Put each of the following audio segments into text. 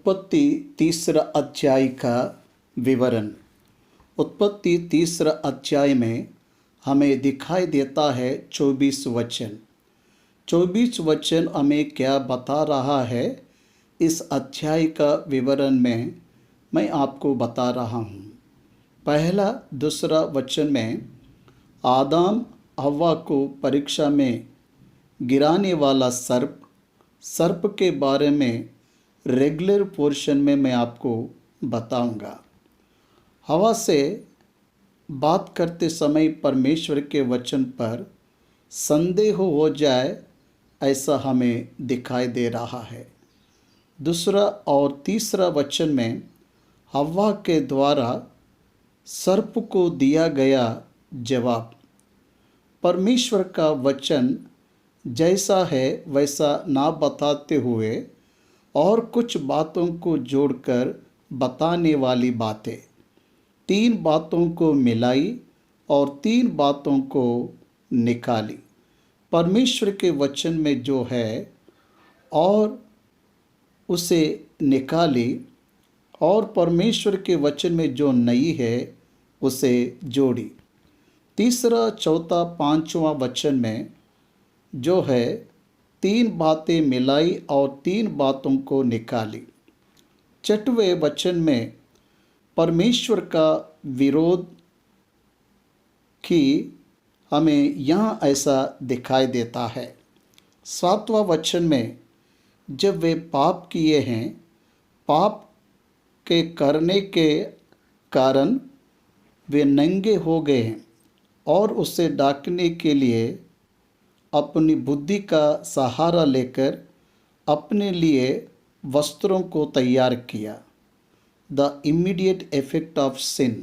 उत्पत्ति तीसरा अध्याय का विवरण। उत्पत्ति तीसरा अध्याय में हमें दिखाई देता है 24 वचन। 24 वचन हमें क्या बता रहा है, इस अध्याय का विवरण में मैं आपको बता रहा हूँ। पहला दूसरा वचन में आदम हव्वा को परीक्षा में गिराने वाला सर्प के बारे में रेगुलर पोर्शन में मैं आपको बताऊंगा। हवा से बात करते समय परमेश्वर के वचन पर संदेह हो जाए, ऐसा हमें दिखाई दे रहा है। दूसरा और तीसरा वचन में हव्वा के द्वारा सर्प को दिया गया जवाब। परमेश्वर का वचन जैसा है वैसा ना बताते हुए और कुछ बातों को जोड़कर बताने वाली बातें, 3 बातों को मिलाई और 3 बातों को निकाली। परमेश्वर के वचन में जो है और उसे निकाली, और परमेश्वर के वचन में जो नहीं है उसे जोड़ी। तीसरा, चौथा, 5वां वचन में जो है 3 बातें मिलाई और 3 बातों को निकाली। 6वें वचन में परमेश्वर का विरोध की हमें यहाँ ऐसा दिखाई देता है। 7वां वचन में जब वे पाप किए हैं, पाप के करने के कारण वे नंगे हो गए हैं और उसे ढकने के लिए अपनी बुद्धि का सहारा लेकर अपने लिए वस्त्रों को तैयार किया। The immediate effect of sin,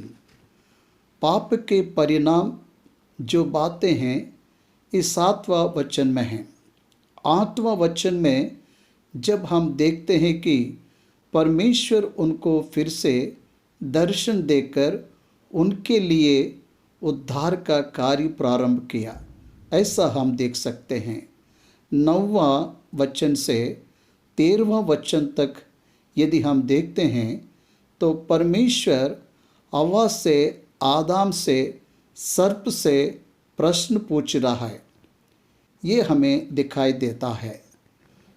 पाप के परिणाम जो बातें हैं, इस 7वां वचन में हैं। 8वां वचन में जब हम देखते हैं कि परमेश्वर उनको फिर से दर्शन देकर उनके लिए उद्धार का कार्य प्रारंभ किया, ऐसा हम देख सकते हैं। 9वां वचन से 13वां वचन तक यदि हम देखते हैं तो परमेश्वर हव्वा से, आदम से, सर्प से प्रश्न पूछ रहा है, ये हमें दिखाई देता है।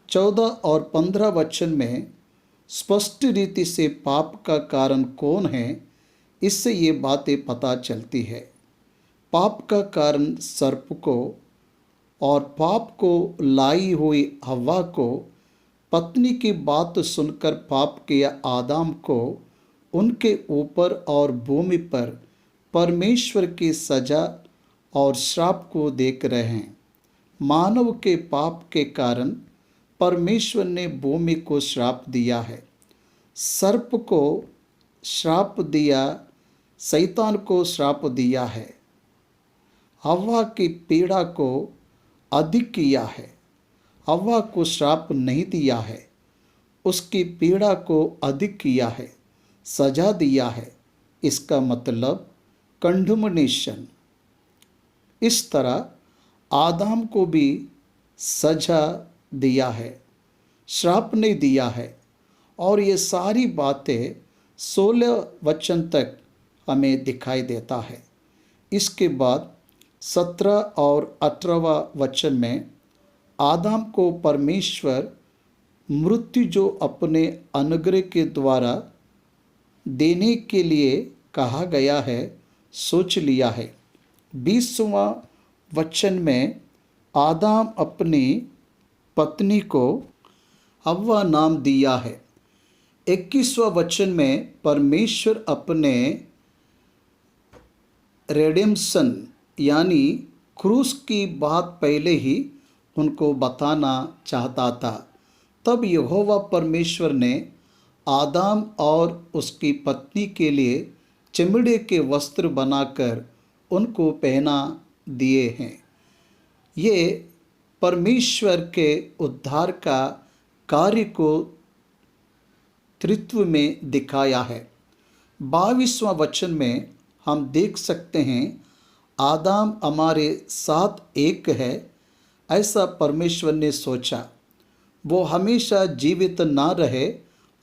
14 और 15 वचन में स्पष्ट रीति से पाप का कारण कौन है, इससे ये बातें पता चलती है। पाप का कारण सर्प को और पाप को लाई हुई हव्वा को, पत्नी की बात सुनकर पाप किया आदम को, उनके ऊपर और भूमि पर परमेश्वर की सजा और श्राप को देख रहे हैं। मानव के पाप के कारण परमेश्वर ने भूमि को श्राप दिया है, सर्प को श्राप दिया, शैतान को श्राप दिया है, हव्वा की पीड़ा को अधिक किया है। हव्वा को श्राप नहीं दिया है, उसकी पीड़ा को अधिक किया है, सजा दिया है। इसका मतलब कंडमनेशन। इस तरह आदम को भी सजा दिया है, श्राप नहीं दिया है। और ये सारी बातें 16 वचन तक हमें दिखाई देता है। इसके बाद 17 और 18वां वचन में आदम को परमेश्वर मृत्यु जो अपने अनुग्रह के द्वारा देने के लिए कहा गया है, सोच लिया है। 20वां वचन में आदम अपनी पत्नी को हव्वा नाम दिया है। 21वां वचन में परमेश्वर अपने रेडेम्पशन यानी क्रूस की बात पहले ही उनको बताना चाहता था। तब यहोवा परमेश्वर ने आदम और उसकी पत्नी के लिए चमड़े के वस्त्र बनाकर उनको पहना दिए हैं। ये परमेश्वर के उद्धार का कार्य को त्रित्व में दिखाया है। 22वां वचन में हम देख सकते हैं, आदम हमारे साथ एक है, ऐसा परमेश्वर ने सोचा। वो हमेशा जीवित ना रहे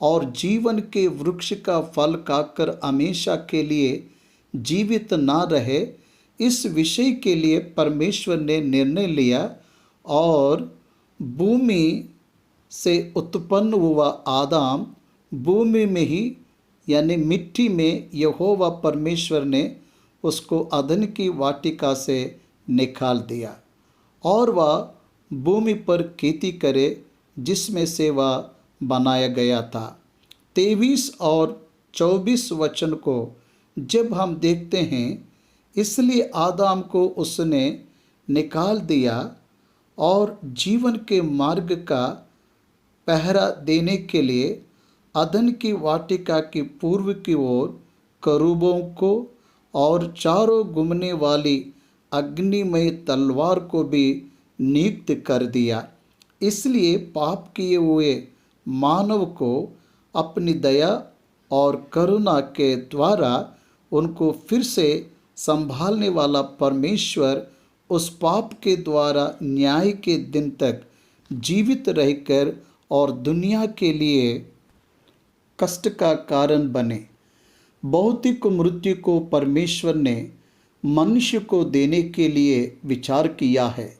और जीवन के वृक्ष का फल खाकर हमेशा के लिए जीवित ना रहे, इस विषय के लिए परमेश्वर ने निर्णय लिया और भूमि से उत्पन्न हुआ आदम भूमि में ही यानी मिट्टी में यहोवा परमेश्वर ने उसको अदन की वाटिका से निकाल दिया और वह भूमि पर खेती करे जिसमें से वह बनाया गया था। 23 और 24 वचन को जब हम देखते हैं, इसलिए आदम को उसने निकाल दिया और जीवन के मार्ग का पहरा देने के लिए अदन की वाटिका की पूर्व की ओर करूबों को और चारों घूमने वाली अग्निमय तलवार को भी नियुक्त कर दिया। इसलिए पाप किए हुए मानव को अपनी दया और करुणा के द्वारा उनको फिर से संभालने वाला परमेश्वर उस पाप के द्वारा न्याय के दिन तक जीवित रहकर और दुनिया के लिए कष्ट का कारण बने। भौतिक मृत्यु को परमेश्वर ने मनुष्य को देने के लिए विचार किया है,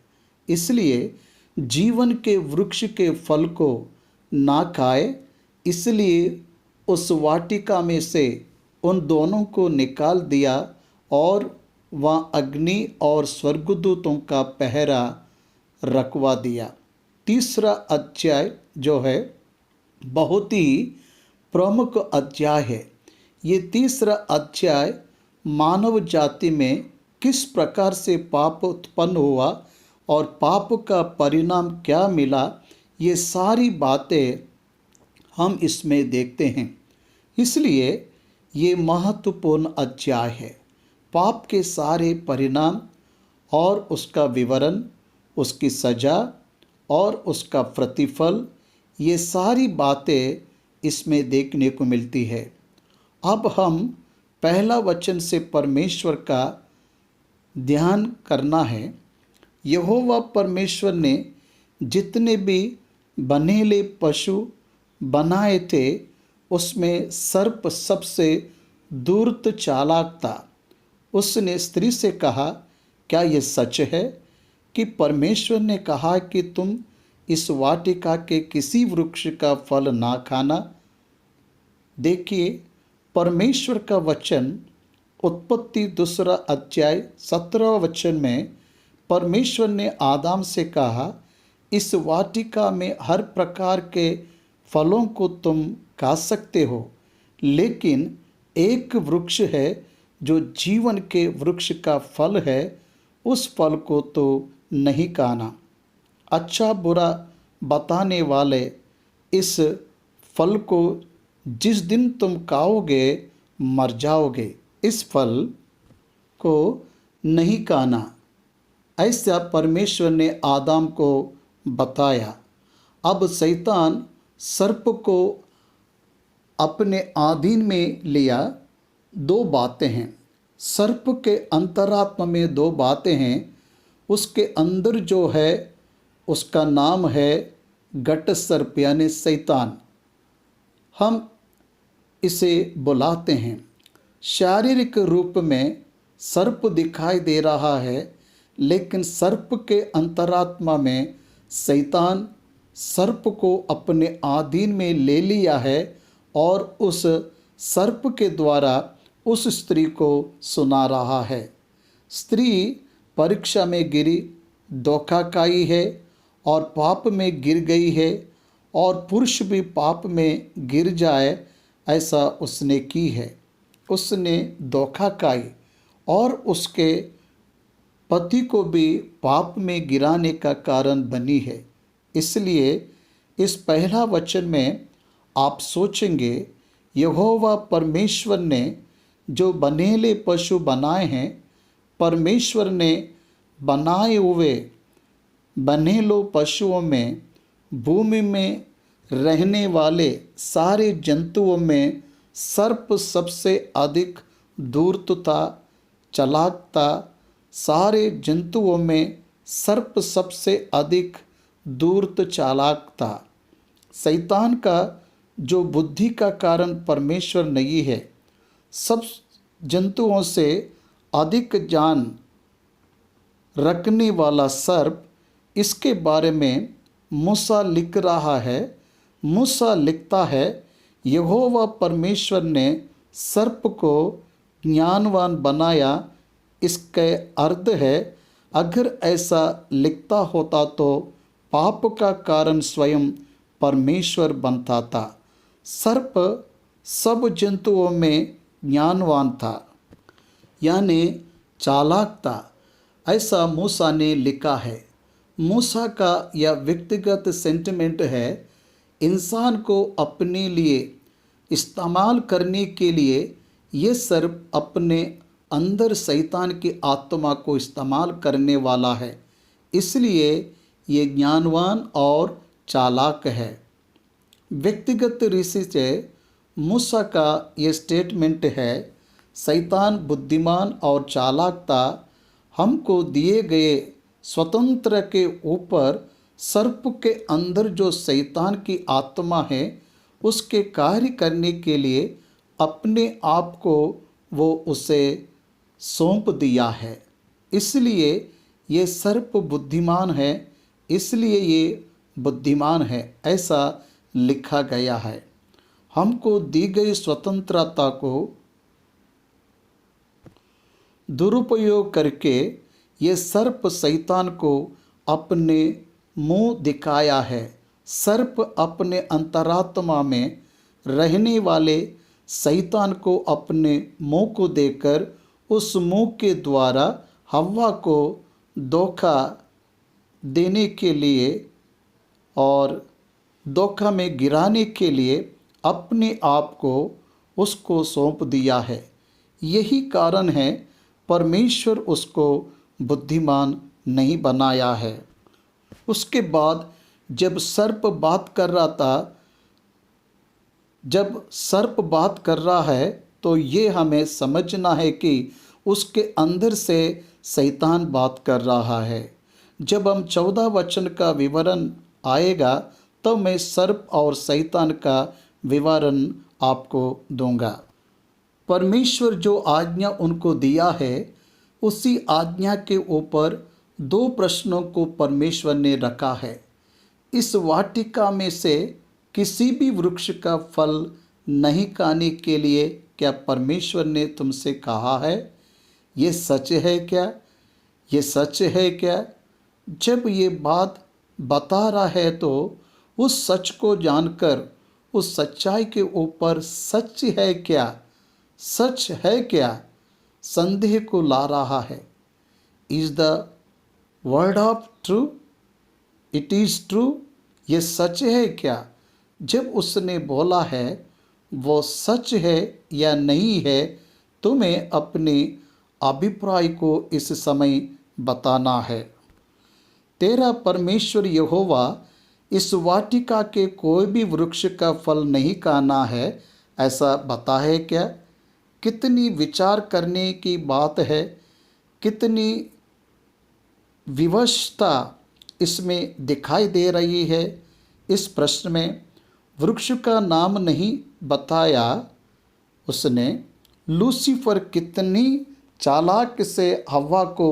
इसलिए जीवन के वृक्ष के फल को ना खाए। इसलिए उस वाटिका में से उन दोनों को निकाल दिया और वहाँ अग्नि और स्वर्गदूतों का पहरा रखवा दिया। तीसरा अध्याय जो है बहुत ही प्रमुख अध्याय है। ये तीसरा अध्याय मानव जाति में किस प्रकार से पाप उत्पन्न हुआ और पाप का परिणाम क्या मिला, ये सारी बातें हम इसमें देखते हैं। इसलिए ये महत्वपूर्ण अध्याय है। पाप के सारे परिणाम और उसका विवरण, उसकी सज़ा और उसका प्रतिफल, ये सारी बातें इसमें देखने को मिलती है। अब हम पहला वचन से परमेश्वर का ध्यान करना है। यहोवा परमेश्वर ने जितने भी बनेले पशु बनाए थे, उसमें सर्प सबसे धूर्त चालाक था। उसने स्त्री से कहा, क्या यह सच है कि परमेश्वर ने कहा कि तुम इस वाटिका के किसी वृक्ष का फल ना खाना? देखिए, परमेश्वर का वचन उत्पत्ति 2 अध्याय 17 वचन में परमेश्वर ने आदम से कहा, इस वाटिका में हर प्रकार के फलों को तुम खा सकते हो, लेकिन एक वृक्ष है जो जीवन के वृक्ष का फल है, उस फल को तो नहीं खाना। अच्छा बुरा बताने वाले इस फल को जिस दिन तुम खाओगे मर जाओगे, इस फल को नहीं खाना। ऐसा परमेश्वर ने आदम को बताया। अब शैतान सर्प को अपने अधीन में लिया। 2 बातें हैं। सर्प के अंतरात्मा में 2 बातें हैं। उसके अंदर जो है उसका नाम है घट सर्प यानी शैतान। हम इसे बुलाते हैं। शारीरिक रूप में सर्प दिखाई दे रहा है, लेकिन सर्प के अंतरात्मा में शैतान सर्प को अपने अधीन में ले लिया है और उस सर्प के द्वारा उस स्त्री को सुना रहा है। स्त्री परीक्षा में गिरी, धोखा खाई है और पाप में गिर गई है, और पुरुष भी पाप में गिर जाए ऐसा उसने की है। उसने धोखा खाई और उसके पति को भी पाप में गिराने का कारण बनी है। इसलिए इस पहला वचन में आप सोचेंगे, यहोवा परमेश्वर ने जो बनेले पशु बनाए हैं, परमेश्वर ने बनाए हुए बनेलो पशुओं में भूमि में रहने वाले सारे जंतुओं में सर्प सबसे अधिक धूर्त था, चालाक था। सारे जंतुओं में सर्प सबसे अधिक धूर्त चालाक था। शैतान का जो बुद्धि का कारण परमेश्वर नहीं है, सब जंतुओं से अधिक जान रखने वाला सर्प, इसके बारे में मूसा लिख रहा है। मूसा लिखता है, यहोवा परमेश्वर ने सर्प को ज्ञानवान बनाया। इसके अर्थ है, अगर ऐसा लिखता होता तो पाप का कारण स्वयं परमेश्वर बनता था। सर्प सब जंतुओं में ज्ञानवान था, यानी चालाक था, ऐसा मूसा ने लिखा है। मूसा का यह व्यक्तिगत सेंटिमेंट है, इंसान को अपने लिए इस्तेमाल करने के लिए ये सर्प अपने अंदर शैतान की आत्मा को इस्तेमाल करने वाला है, इसलिए ये ज्ञानवान और चालाक है। व्यक्तिगत ऋषि से मूसा का ये स्टेटमेंट है, शैतान बुद्धिमान और चालाक था। हमको दिए गए स्वतंत्र के ऊपर सर्प के अंदर जो शैतान की आत्मा है, उसके कार्य करने के लिए अपने आप को वो उसे सौंप दिया है। इसलिए ये सर्प बुद्धिमान है, इसलिए ये बुद्धिमान है, ऐसा लिखा गया है। हमको दी गई स्वतंत्रता को दुरुपयोग करके ये सर्प शैतान को अपने मुंह दिखाया है। सर्प अपने अंतरात्मा में रहने वाले शैतान को अपने मुंह को देकर उस मुंह के द्वारा हव्वा को धोखा देने के लिए और धोखा में गिराने के लिए अपने आप को उसको सौंप दिया है। यही कारण है परमेश्वर उसको बुद्धिमान नहीं बनाया है। उसके बाद जब सर्प बात कर रहा है तो ये हमें समझना है कि उसके अंदर से शैतान बात कर रहा है। जब हम 14 वचन का विवरण आएगा तो मैं सर्प और शैतान का विवरण आपको दूंगा। परमेश्वर जो आज्ञा उनको दिया है, उसी आज्ञा के ऊपर 2 प्रश्नों को परमेश्वर ने रखा है। इस वाटिका में से किसी भी वृक्ष का फल नहीं खाने के लिए क्या परमेश्वर ने तुमसे कहा है? ये सच है क्या? ये सच है क्या? जब ये बात बता रहा है तो उस सच को जानकर उस सच्चाई के ऊपर सच है क्या, सच है क्या, संदेह को ला रहा है। Is the word of true? It is true? ये सच है क्या? जब उसने बोला है वो सच है या नहीं है, तुम्हें अपने अभिप्राय को इस समय बताना है। तेरा परमेश्वर यहोवा इस वाटिका के कोई भी वृक्ष का फल नहीं खाना है, ऐसा बता है क्या? कितनी विचार करने की बात है, कितनी विवशता इसमें दिखाई दे रही है। इस प्रश्न में वृक्ष का नाम नहीं बताया उसने। लूसीफर कितनी चालाक से हव्वा को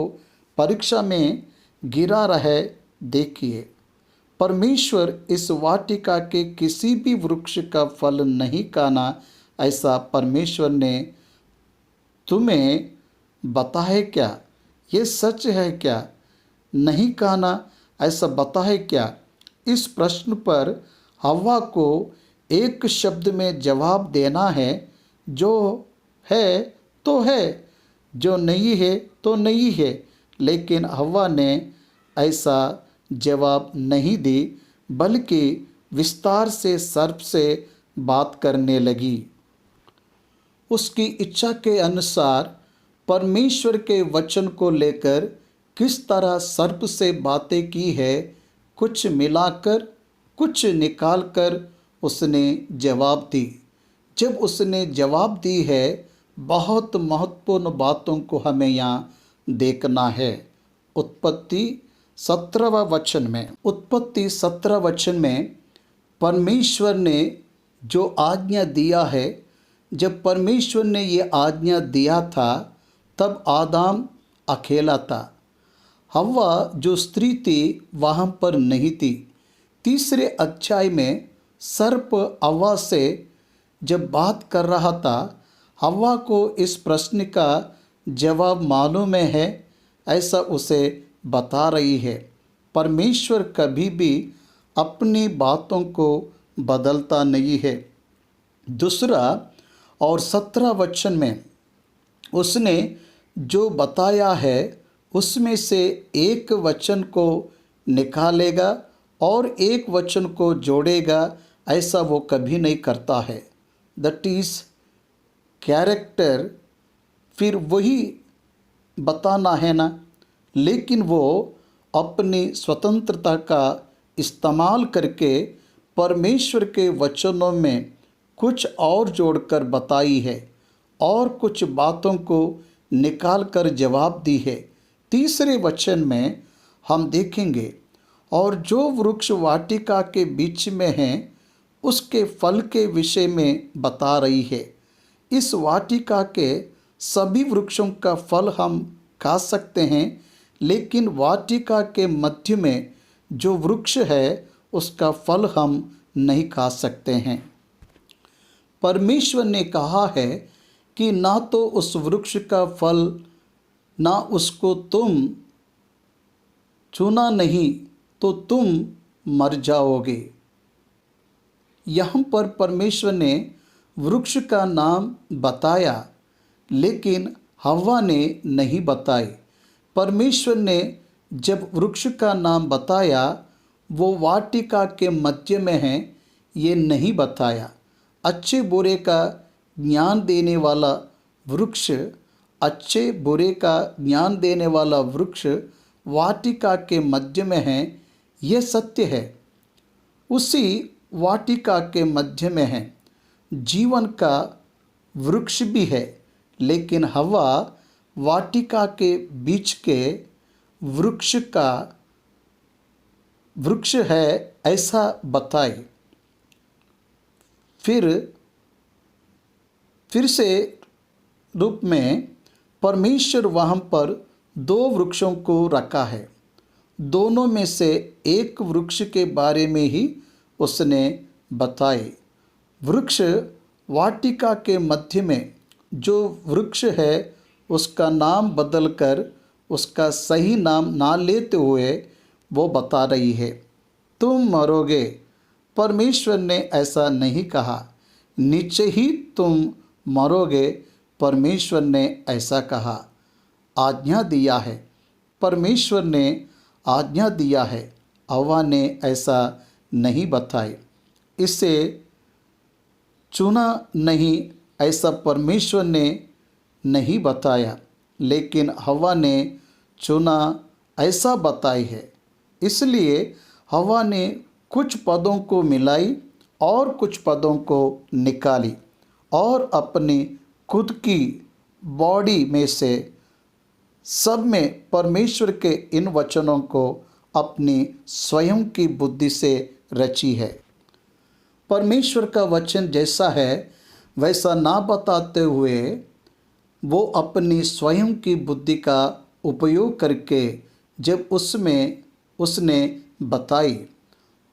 परीक्षा में गिरा रहे, देखिए। परमेश्वर इस वाटिका के किसी भी वृक्ष का फल नहीं खाना, ऐसा परमेश्वर ने तुम्हें बता है क्या? ये सच है क्या? नहीं खाना, ऐसा बता है क्या? इस प्रश्न पर हव्वा को एक शब्द में जवाब देना है, जो है तो है, जो नहीं है तो नहीं है। लेकिन हव्वा ने ऐसा जवाब नहीं दी, बल्कि विस्तार से सर्प से बात करने लगी। उसकी इच्छा के अनुसार परमेश्वर के वचन को लेकर किस तरह सर्प से बातें की है, कुछ मिलाकर कुछ निकालकर उसने जवाब दी। जब उसने जवाब दी है, बहुत महत्वपूर्ण बातों को हमें यहाँ देखना है। उत्पत्ति 17 वचन में परमेश्वर ने जो आज्ञा दिया है। जब परमेश्वर ने ये आज्ञा दिया था तब आदम अकेला था। हव्वा जो स्त्री थी वहाँ पर नहीं थी। तीसरे अध्याय में सर्प हव्वा से जब बात कर रहा था, हव्वा को इस प्रश्न का जवाब मालूम है, ऐसा उसे बता रही है। परमेश्वर कभी भी अपनी बातों को बदलता नहीं है। दूसरा और 17 वचन में उसने जो बताया है उसमें से एक वचन को निकालेगा और एक वचन को जोड़ेगा, ऐसा वो कभी नहीं करता है। दैट इज़ कैरेक्टर फिर वही बताना है ना, लेकिन वो अपनी स्वतंत्रता का इस्तेमाल करके परमेश्वर के वचनों में कुछ और जोड़कर बताई है और कुछ बातों को निकाल कर जवाब दी है। तीसरे वचन में हम देखेंगे, और जो वृक्ष वाटिका के बीच में हैं उसके फल के विषय में बता रही है। इस वाटिका के सभी वृक्षों का फल हम खा सकते हैं, लेकिन वाटिका के मध्य में जो वृक्ष है उसका फल हम नहीं खा सकते हैं। परमेश्वर ने कहा है कि ना तो उस वृक्ष का फल, ना उसको तुम चुना नहीं तो तुम मर जाओगे। यहाँ पर परमेश्वर ने वृक्ष का नाम बताया, लेकिन हव्वा ने नहीं बताई। परमेश्वर ने जब वृक्ष का नाम बताया वो वाटिका के मध्य में है, ये नहीं बताया। अच्छे बुरे का ज्ञान देने वाला वृक्ष, अच्छे बुरे का ज्ञान देने वाला वृक्ष वाटिका के मध्य में है, यह सत्य है। उसी वाटिका के मध्य में है जीवन का वृक्ष भी है, लेकिन हव्वा वाटिका के बीच के वृक्ष है, ऐसा बताए। फिर से रूप में परमेश्वर वहाँ पर दो वृक्षों को रखा है। दोनों में से एक वृक्ष के बारे में ही उसने बताए। वृक्ष वाटिका के मध्य में जो वृक्ष है उसका नाम बदलकर उसका सही नाम ना लेते हुए वो बता रही है, तुम मरोगे। परमेश्वर ने ऐसा नहीं कहा, नीचे ही तुम मरोगे। परमेश्वर ने ऐसा कहा, आज्ञा दिया है। परमेश्वर ने आज्ञा दिया है, हव्वा ने ऐसा नहीं बताए। इसे चुना नहीं, ऐसा परमेश्वर ने नहीं बताया, लेकिन हव्वा ने चुना, ऐसा बताई है। इसलिए हव्वा ने कुछ पदों को मिलाई और कुछ पदों को निकाली और अपनी खुद की बॉडी में से सब में परमेश्वर के इन वचनों को अपनी स्वयं की बुद्धि से रची है। परमेश्वर का वचन जैसा है वैसा ना बताते हुए वो अपनी स्वयं की बुद्धि का उपयोग करके जब उसने बताई,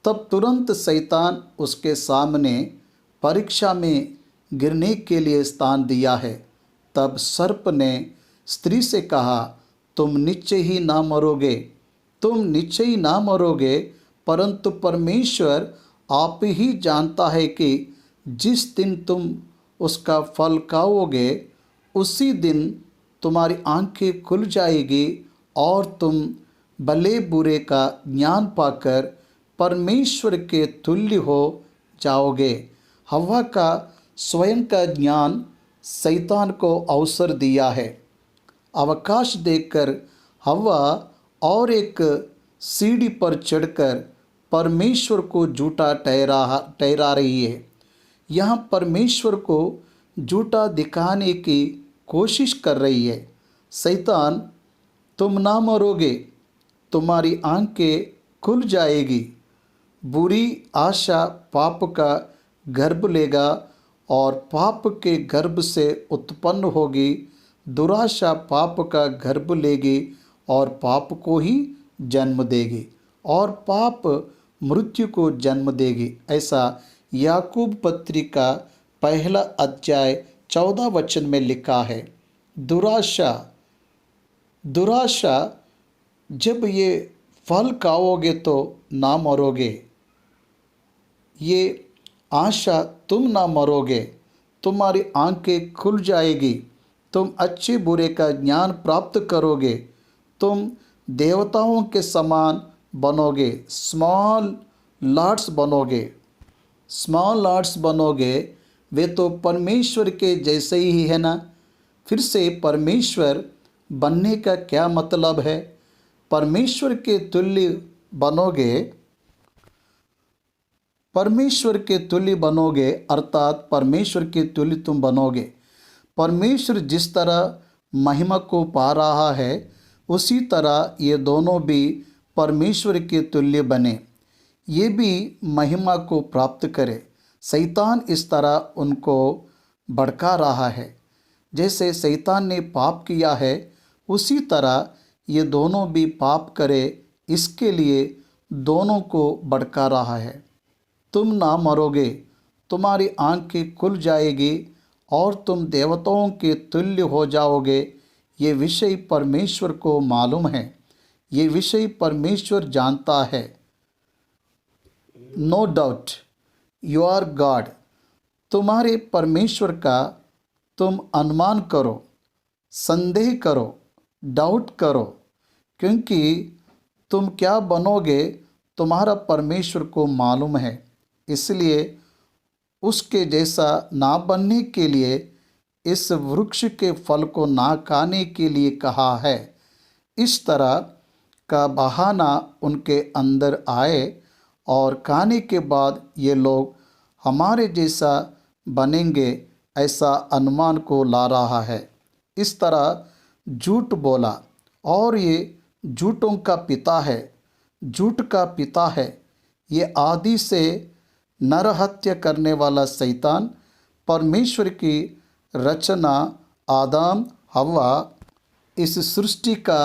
तब तुरंत शैतान उसके सामने परीक्षा में गिरने के लिए स्थान दिया है। तब सर्प ने स्त्री से कहा, तुम निश्चय ही ना मरोगे, तुम निश्चय ही ना मरोगे, परंतु परमेश्वर आप ही जानता है कि जिस दिन तुम उसका फल खाओगे उसी दिन तुम्हारी आंखें खुल जाएगी और तुम भले बुरे का ज्ञान पाकर परमेश्वर के तुल्य हो जाओगे। हव्वा का स्वयं का ज्ञान शैतान को अवसर दिया है, अवकाश देकर हव्वा और एक सीढ़ी पर चढ़कर परमेश्वर को झूठा ठहरा रही है। यहाँ परमेश्वर को झूठा दिखाने की कोशिश कर रही है। शैतान, तुम ना मरोगे, तुम्हारी आंखें खुल जाएगी, बुरी आशा पाप का गर्भ लेगा और पाप के गर्भ से उत्पन्न होगी। दुराशा पाप का गर्भ लेगी और पाप को ही जन्म देगी और पाप मृत्यु को जन्म देगी। ऐसा याकूब पत्रिका 1 अध्याय 14 वचन में लिखा है। दुराशा दुराशा जब ये फल खाओगे तो ना मरोगे। ये आशा तुम ना मरोगे, तुम्हारी आंखें खुल जाएगी, तुम अच्छे बुरे का ज्ञान प्राप्त करोगे, तुम देवताओं के समान बनोगे, स्मॉल लॉर्ड्स बनोगे। स्मॉल लॉर्ड्स बनोगे, वे तो परमेश्वर के जैसे ही है ना। फिर से परमेश्वर बनने का क्या मतलब है? परमेश्वर के तुल्य बनोगे। परमेश्वर के तुल्य बनोगे अर्थात परमेश्वर के तुल्य तुम बनोगे। परमेश्वर जिस तरह महिमा को पा रहा है उसी तरह ये दोनों भी परमेश्वर के तुल्य बने, ये भी महिमा को प्राप्त करे। शैतान इस तरह उनको भड़का रहा है। जैसे शैतान ने पाप किया है उसी तरह ये दोनों भी पाप करे, इसके लिए दोनों को भड़का रहा है। तुम ना मरोगे, तुम्हारी आंखें खुल जाएगी और तुम देवताओं के तुल्य हो जाओगे। ये विषय परमेश्वर को मालूम है, ये विषय परमेश्वर जानता है। No doubt you are God. तुम्हारे परमेश्वर का तुम अनुमान करो, संदेह करो, डाउट करो, क्योंकि तुम क्या बनोगे तुम्हारा परमेश्वर को मालूम है। इसलिए उसके जैसा ना बनने के लिए इस वृक्ष के फल को ना खाने के लिए कहा है। इस तरह का बहाना उनके अंदर आए और खाने के बाद ये लोग हमारे जैसा बनेंगे ऐसा अनुमान को ला रहा है। इस तरह झूठ बोला और ये झूठों का पिता है, झूठ का पिता है। ये आदि से नरहत्या करने वाला शैतान परमेश्वर की रचना आदम हव्वा इस सृष्टि का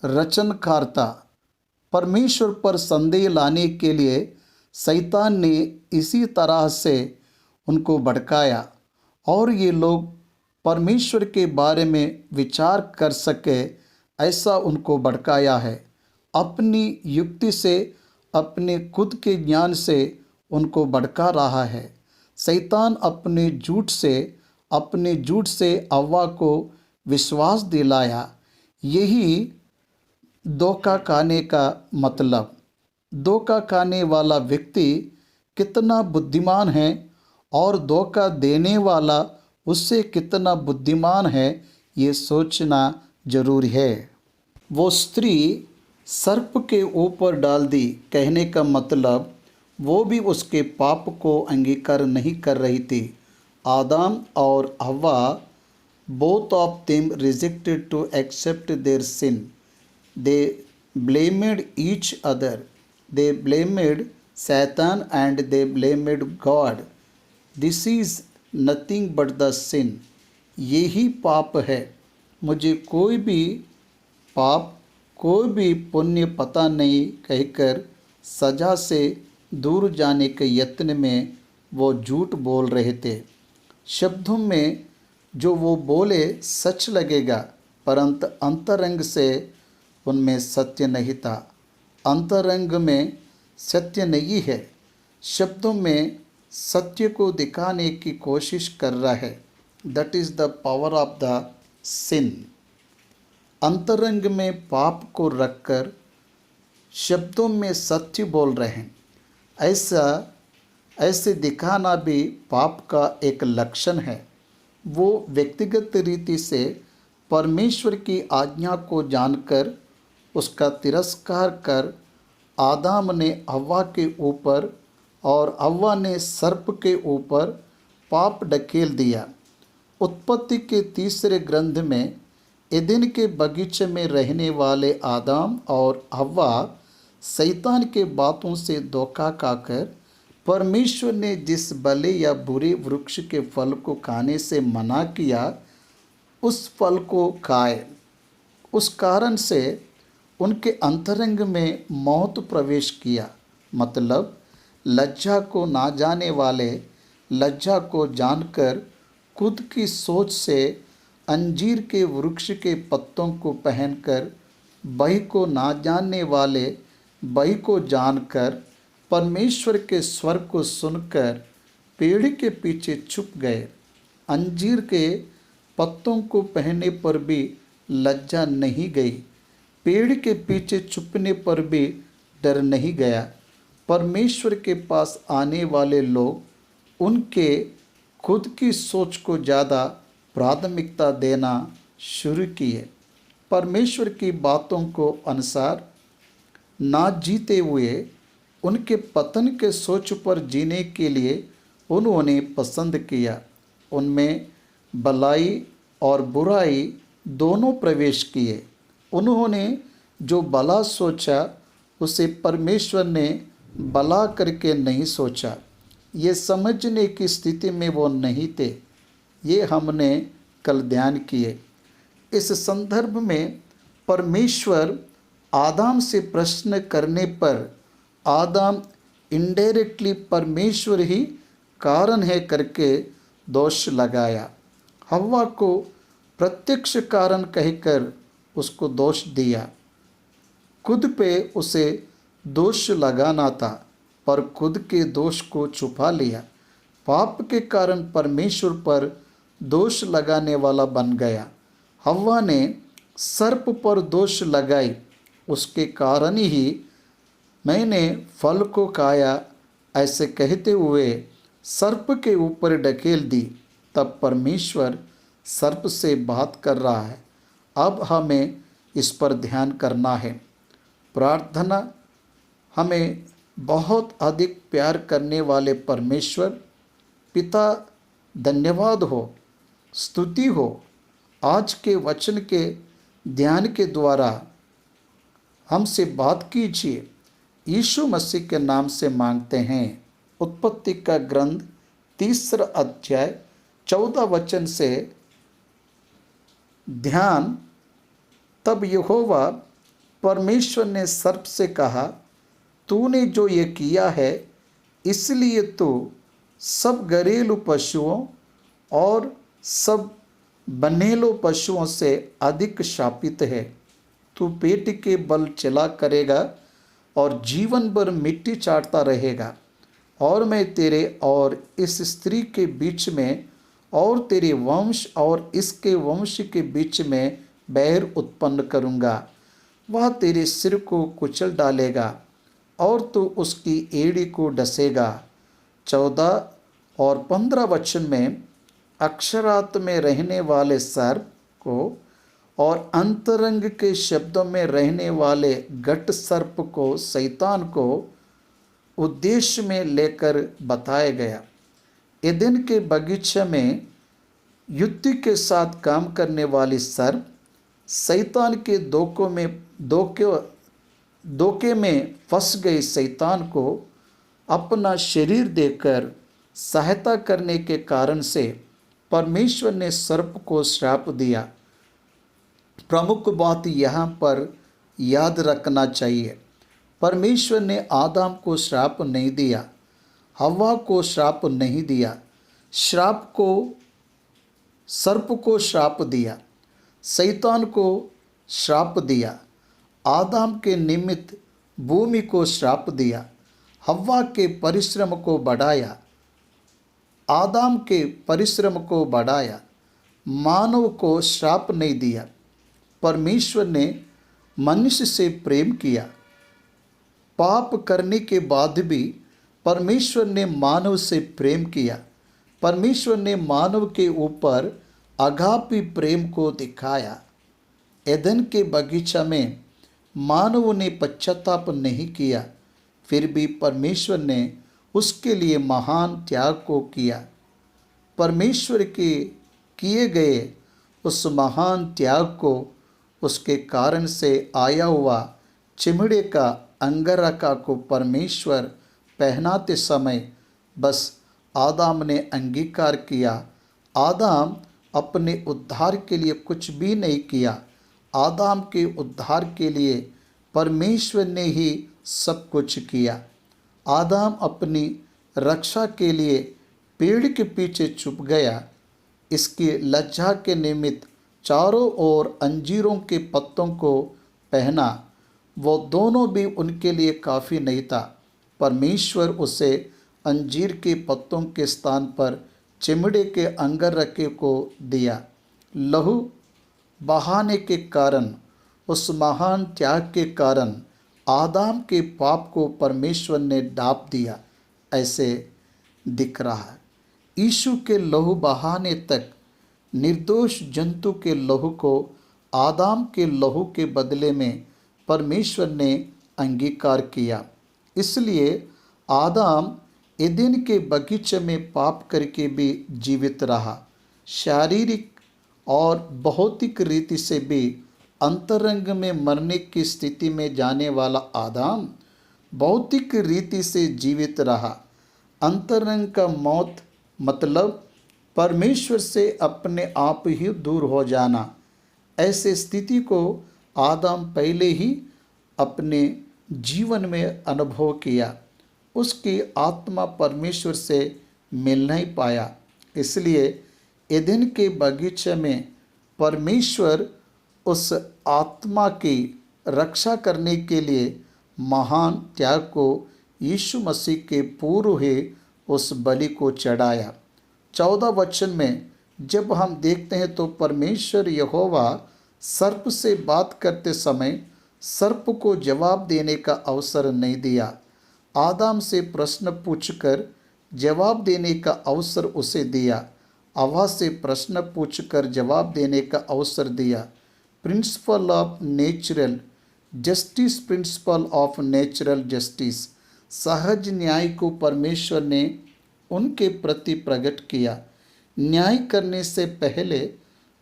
रचनकार था। परमेश्वर पर संदेह लाने के लिए शैतान ने इसी तरह से उनको भड़काया और ये लोग परमेश्वर के बारे में विचार कर सके ऐसा उनको भड़काया है। अपनी युक्ति से, अपने खुद के ज्ञान से उनको भड़का रहा है। शैतान अपने झूठ से हव्वा को विश्वास दिलाया। यही धोखा खाने का मतलब। धोखा खाने वाला व्यक्ति कितना बुद्धिमान है और धोखा देने वाला उससे कितना बुद्धिमान है, ये सोचना जरूरी है। वो स्त्री सर्प के ऊपर डाल दी, कहने का मतलब वो भी उसके पाप को अंगीकार नहीं कर रही थी। आदम और हव्वा both of them rejected to accept their sin. They blamed each other. They blamed Satan and they blamed God. This is nothing but the sin. यही पाप है। मुझे कोई भी पाप, कोई भी पुण्य पता नहीं कहकर सजा से दूर जाने के यत्न में वो झूठ बोल रहे थे। शब्दों में जो वो बोले सच लगेगा, परंतु अंतरंग से उनमें सत्य नहीं था। अंतरंग में सत्य नहीं है, शब्दों में सत्य को दिखाने की कोशिश कर रहा है। That is the power of the sin. अंतरंग में पाप को रखकर शब्दों में सत्य बोल रहे हैं। ऐसे दिखाना भी पाप का एक लक्षण है। वो व्यक्तिगत रीति से परमेश्वर की आज्ञा को जानकर उसका तिरस्कार कर आदम ने हव्वा के ऊपर और हव्वा ने सर्प के ऊपर पाप ढकेल दिया। उत्पत्ति के 3 ग्रंथ में एदेन के बगीचे में रहने वाले आदम और हव्वा शैतान के बातों से धोखा खाकर परमेश्वर ने जिस भले या बुरे वृक्ष के फल को खाने से मना किया उस फल को खाए। उस कारण से उनके अंतरंग में मौत प्रवेश किया, मतलब लज्जा को ना जाने वाले लज्जा को जानकर खुद की सोच से अंजीर के वृक्ष के पत्तों को पहनकर, बही को ना जानने वाले बही को जानकर, परमेश्वर के स्वर को सुनकर पेड़ के पीछे छुप गए। अंजीर के पत्तों को पहनने पर भी लज्जा नहीं गई, पेड़ के पीछे छुपने पर भी डर नहीं गया। परमेश्वर के पास आने वाले लोग उनके खुद की सोच को ज़्यादा प्राथमिकता देना शुरू किए। परमेश्वर की बातों को अनुसार ना जीते हुए उनके पतन के सोच पर जीने के लिए उन्होंने पसंद किया। उनमें भलाई और बुराई दोनों प्रवेश किए। उन्होंने जो भला सोचा उसे परमेश्वर ने भला करके नहीं सोचा। ये समझने की स्थिति में वो नहीं थे। ये हमने कल ध्यान किए। इस संदर्भ में परमेश्वर आदम से प्रश्न करने पर आदम इनडायरेक्टली परमेश्वर ही कारण है करके दोष लगाया। हव्वा को प्रत्यक्ष कारण कहकर उसको दोष दिया। खुद पे उसे दोष लगाना था पर खुद के दोष को छुपा लिया। पाप के कारण परमेश्वर पर दोष लगाने वाला बन गया। हव्वा ने सर्प पर दोष लगाई, उसके कारण ही मैंने फल को खाया ऐसे कहते हुए सर्प के ऊपर ढकेल दी। तब परमेश्वर सर्प से बात कर रहा है। अब हमें इस पर ध्यान करना है। प्रार्थना। हमें बहुत अधिक प्यार करने वाले परमेश्वर पिता, धन्यवाद हो, स्तुति हो। आज के वचन के ध्यान के द्वारा हमसे बात कीजिए। यीशु मसीह के नाम से मांगते हैं। उत्पत्ति का ग्रंथ 3 अध्याय 14 वचन से ध्यान। तब यहोवा परमेश्वर ने सर्प से कहा, तूने जो ये किया है इसलिए तो सब घरेलू पशुओं और सब बनेलो पशुओं से अधिक शापित है। तू पेट के बल चला करेगा और जीवन भर मिट्टी चाटता रहेगा। और मैं तेरे और इस स्त्री के बीच में और तेरे वंश और इसके वंश के बीच में बैर उत्पन्न करूँगा। वह तेरे सिर को कुचल डालेगा और तू उसकी एड़ी को डसेगा। 14 और 15 वचन में अक्षरार्थ में रहने वाले सर्प को और अंतरंग के शब्दों में रहने वाले घट सर्प को, शैतान को उद्देश्य में लेकर बताया गया। एदेन के बगीचे में युक्ति के साथ काम करने वाली सर्प शैतान के धोखे में फंस गई शैतान को अपना शरीर देकर सहायता करने के कारण से परमेश्वर ने सर्प को श्राप दिया। प्रमुख बात यहाँ पर याद रखना चाहिए, परमेश्वर ने आदम को श्राप नहीं दिया, हव्वा को श्राप नहीं दिया। सर्प को श्राप दिया, शैतान को श्राप दिया। आदम के निमित्त भूमि को श्राप दिया, हव्वा के परिश्रम को बढ़ाया, आदम के परिश्रम को बढ़ाया, मानव को श्राप नहीं दिया। परमेश्वर ने मनुष्य से प्रेम किया। पाप करने के बाद भी परमेश्वर ने मानव से प्रेम किया। परमेश्वर ने मानव के ऊपर अगापी प्रेम को दिखाया। एदन के बगीचा में मानव ने पश्चाताप नहीं किया, फिर भी परमेश्वर ने उसके लिए महान त्याग को किया। परमेश्वर के किए गए उस महान त्याग को उसके कारण से आया हुआ चिमड़े का अंगरखा को परमेश्वर पहनाते समय बस आदम ने अंगीकार किया। आदम अपने उद्धार के लिए कुछ भी नहीं किया। आदम के उद्धार के लिए परमेश्वर ने ही सब कुछ किया। आदम अपनी रक्षा के लिए पेड़ के पीछे छुप गया। इसकी लज्जा के निमित्त चारों ओर अंजीरों के पत्तों को पहना। वो दोनों भी उनके लिए काफ़ी नहीं था। परमेश्वर उसे अंजीर के पत्तों के स्थान पर चिमड़े के अंगरखे को दिया। लहू बहाने के कारण, उस महान त्याग के कारण आदम के पाप को परमेश्वर ने ढाँप दिया, ऐसे दिख रहा है। यीशु के लहू बहाने तक निर्दोष जंतु के लहू को आदम के लहू के बदले में परमेश्वर ने अंगीकार किया। इसलिए आदम एदेन के बगीचे में पाप करके भी जीवित रहा। शारीरिक और भौतिक रीति से भी अंतरंग में मरने की स्थिति में जाने वाला आदम भौतिक रीति से जीवित रहा। अंतरंग का मौत मतलब परमेश्वर से अपने आप ही दूर हो जाना। ऐसे स्थिति को आदम पहले ही अपने जीवन में अनुभव किया। उसकी आत्मा परमेश्वर से मिल नहीं पाया। इसलिए एदेन के बगीचे में परमेश्वर उस आत्मा की रक्षा करने के लिए महान त्याग को यीशु मसीह के पूर्व ही उस बलि को चढ़ाया। 14 वचन में जब हम देखते हैं तो परमेश्वर यहोवा सर्प से बात करते समय सर्प को जवाब देने का अवसर नहीं दिया। आदम से प्रश्न पूछकर जवाब देने का अवसर उसे दिया। हवा से प्रश्न पूछकर जवाब देने का अवसर दिया। Principle of natural justice, principle of natural justice, सहज न्याय को परमेश्वर ने उनके प्रति प्रकट किया। न्याय करने से पहले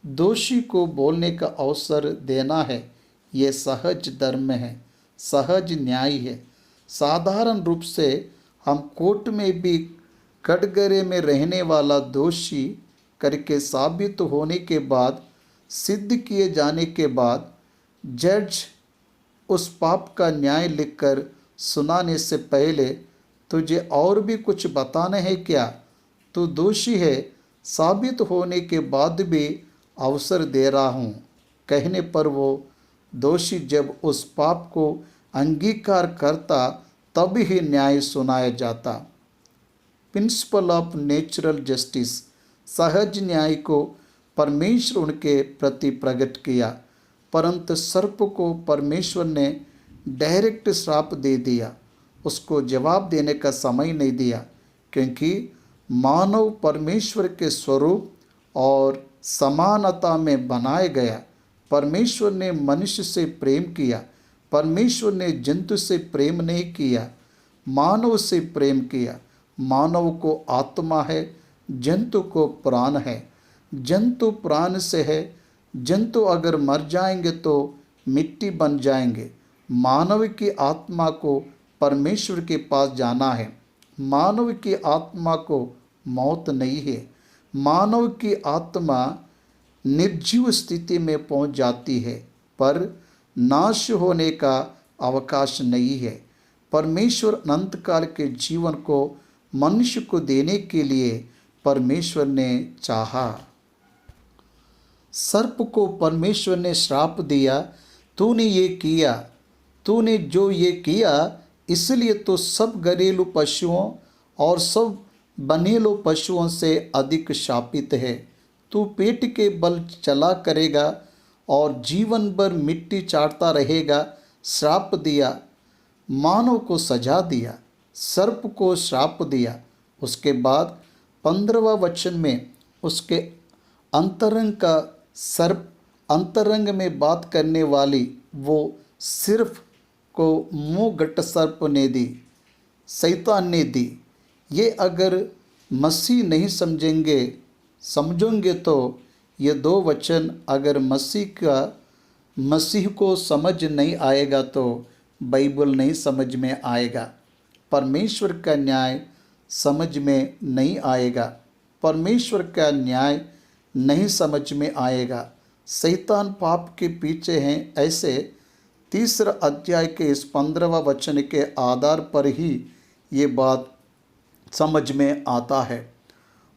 दोषी को बोलने का अवसर देना है, ये सहज धर्म है, सहज न्याय है। साधारण रूप से हम कोर्ट में भी कटघरे में रहने वाला दोषी करके साबित होने के बाद, सिद्ध किए जाने के बाद जज उस पाप का न्याय लिखकर सुनाने से पहले तुझे और भी कुछ बताना है क्या? तू दोषी है, साबित होने के बाद भी अवसर दे रहा हूँ कहने पर वो दोषी जब उस पाप को अंगीकार करता तब ही न्याय सुनाया जाता। प्रिंसिपल ऑफ नेचुरल जस्टिस, सहज न्याय को परमेश्वर उनके प्रति प्रकट किया, परंतु सर्प को परमेश्वर ने डायरेक्ट श्राप दे दिया। उसको जवाब देने का समय नहीं दिया, क्योंकि मानव परमेश्वर के स्वरूप और समानता में बनाया गया। परमेश्वर ने मनुष्य से प्रेम किया। परमेश्वर ने जंतु से प्रेम नहीं किया, मानव से प्रेम किया। मानव को आत्मा है, जंतु को प्राण है। जंतु प्राण से है। जंतु अगर मर जाएंगे तो मिट्टी बन जाएंगे। मानव की आत्मा को परमेश्वर के पास जाना है। मानव की आत्मा को मौत नहीं है। मानव की आत्मा निर्जीव स्थिति में पहुंच जाती है, पर नाश होने का अवकाश नहीं है। परमेश्वर अनंत काल के जीवन को मनुष्य को देने के लिए परमेश्वर ने चाहा। सर्प को परमेश्वर ने श्राप दिया, तूने ये किया, तूने जो ये किया, इसलिए तो सब घरेलू पशुओं और सब बनेलो पशुओं से अधिक शापित है। तू पेट के बल चला करेगा और जीवन भर मिट्टी चाटता रहेगा। श्राप दिया, मानव को सजा दिया, सर्प को श्राप दिया। उसके बाद 15वां वचन में उसके अंतरंग का सर्प, अंतरंग में बात करने वाली वो सिर्फ को मुँह गट सर्प ने दी, शैतान ने दी। ये अगर मसीह नहीं समझेंगे तो ये 2 वचन अगर मसीह को समझ नहीं आएगा तो बाइबल नहीं समझ में आएगा। परमेश्वर का न्याय समझ में नहीं आएगा। परमेश्वर का न्याय नहीं समझ में आएगा। शैतान पाप के पीछे हैं, ऐसे 3 अध्याय के इस 15वां वचन के आधार पर ही ये बात समझ में आता है।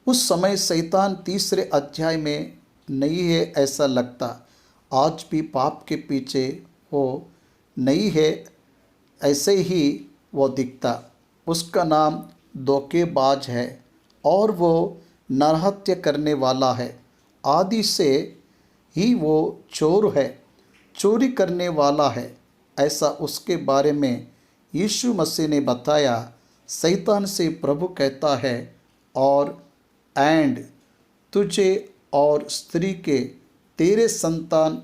उस समय शैतान 3 अध्याय में नहीं है ऐसा लगता, आज भी पाप के पीछे वो नहीं है ऐसे ही वो दिखता। उसका नाम धोखेबाज है और वो नरहत्या करने वाला है। आदि से ही वो चोर है, चोरी करने वाला है, ऐसा उसके बारे में यीशु मसीह ने बताया। शैतान से प्रभु कहता है, और एंड तुझे और स्त्री के, तेरे संतान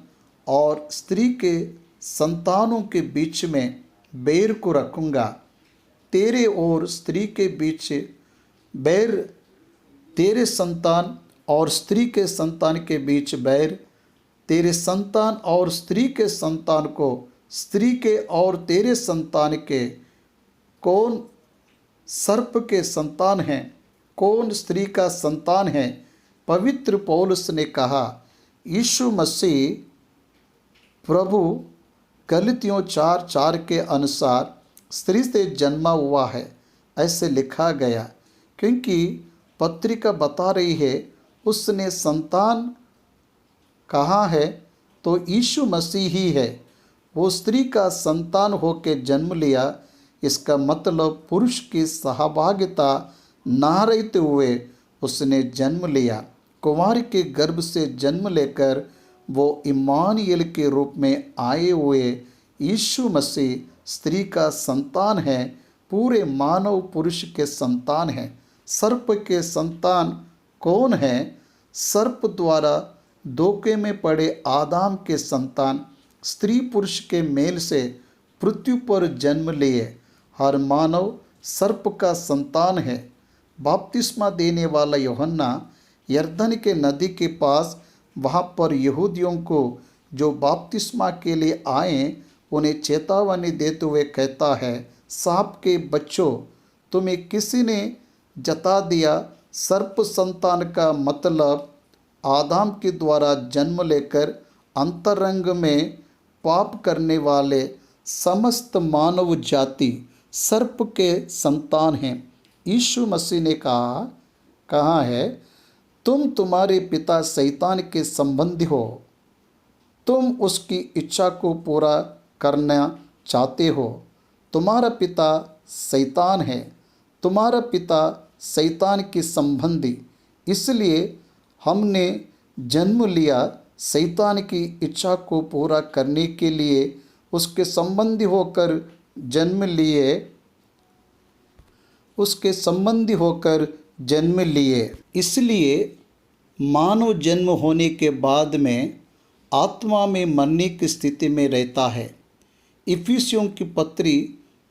और स्त्री के संतानों के बीच में बैर को रखूँगा। तेरे और स्त्री के बीच बैर, तेरे संतान और स्त्री के संतान के बीच बैर, तेरे संतान और स्त्री के संतान को, स्त्री के और तेरे संतान के। कौन सर्प के संतान हैं, कौन स्त्री का संतान है? पवित्र पौलुस ने कहा, यीशु मसीह प्रभु गलतियों 4:4 के अनुसार स्त्री से जन्मा हुआ है, ऐसे लिखा गया। क्योंकि पत्रिका बता रही है उसने संतान कहा है तो यीशु मसीह ही है। वो स्त्री का संतान होकर जन्म लिया, इसका मतलब पुरुष की सहभागिता ना रहते हुए उसने जन्म लिया। कुमारी के गर्भ से जन्म लेकर वो इम्मानुएल के रूप में आए हुए यीशु मसीह स्त्री का संतान है, पूरे मानव पुरुष के संतान है। सर्प के संतान कौन है? सर्प द्वारा धोखे में पड़े आदम के संतान स्त्री पुरुष के मेल से पृथ्वी पर जन्म लिए हर मानव सर्प का संतान है। बपतिस्मा देने वाला यूहन्ना यरदन के नदी के पास, वहाँ पर यहूदियों को जो बपतिस्मा के लिए आए उन्हें चेतावनी देते हुए कहता है, सांप के बच्चों, तुम्हें किसी ने जता दिया। सर्प संतान का मतलब आदम के द्वारा जन्म लेकर अंतरंग में पाप करने वाले समस्त मानव जाति सर्प के संतान हैं। यीशु मसीह ने कहा है, तुम तुम्हारे पिता शैतान के संबंधी हो, तुम उसकी इच्छा को पूरा करना चाहते हो। तुम्हारा पिता शैतान है, तुम्हारा पिता शैतान के संबंधी, इसलिए हमने जन्म लिया शैतान की इच्छा को पूरा करने के लिए, उसके संबंधी होकर जन्म लिए, उसके संबंधी होकर जन्म लिए। इसलिए मानव जन्म होने के बाद में आत्मा में मरने की स्थिति में रहता है। इफिसियों की पत्री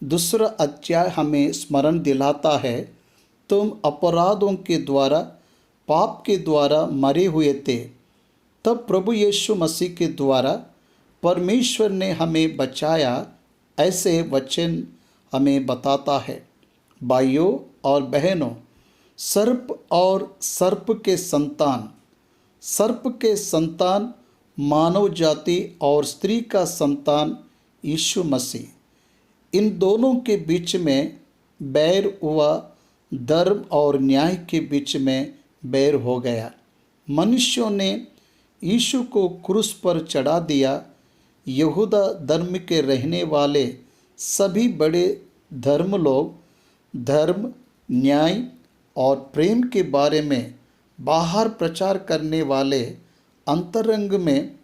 2 अध्याय हमें स्मरण दिलाता है, तुम अपराधों के द्वारा, पाप के द्वारा मरे हुए थे, तब प्रभु यीशु मसीह के द्वारा परमेश्वर ने हमें बचाया, ऐसे वचन हमें बताता है। भाइयों और बहनों, सर्प और सर्प के संतान, सर्प के संतान मानव जाति और स्त्री का संतान यीशु मसीह, इन दोनों के बीच में बैर हुआ, धर्म और न्याय के बीच में बैर हो गया। मनुष्यों ने यीशु को क्रूस पर चढ़ा दिया। यहूदा धर्म के रहने वाले सभी बड़े धर्म लोग धर्म, न्याय और प्रेम के बारे में बाहर प्रचार करने वाले अंतरंग में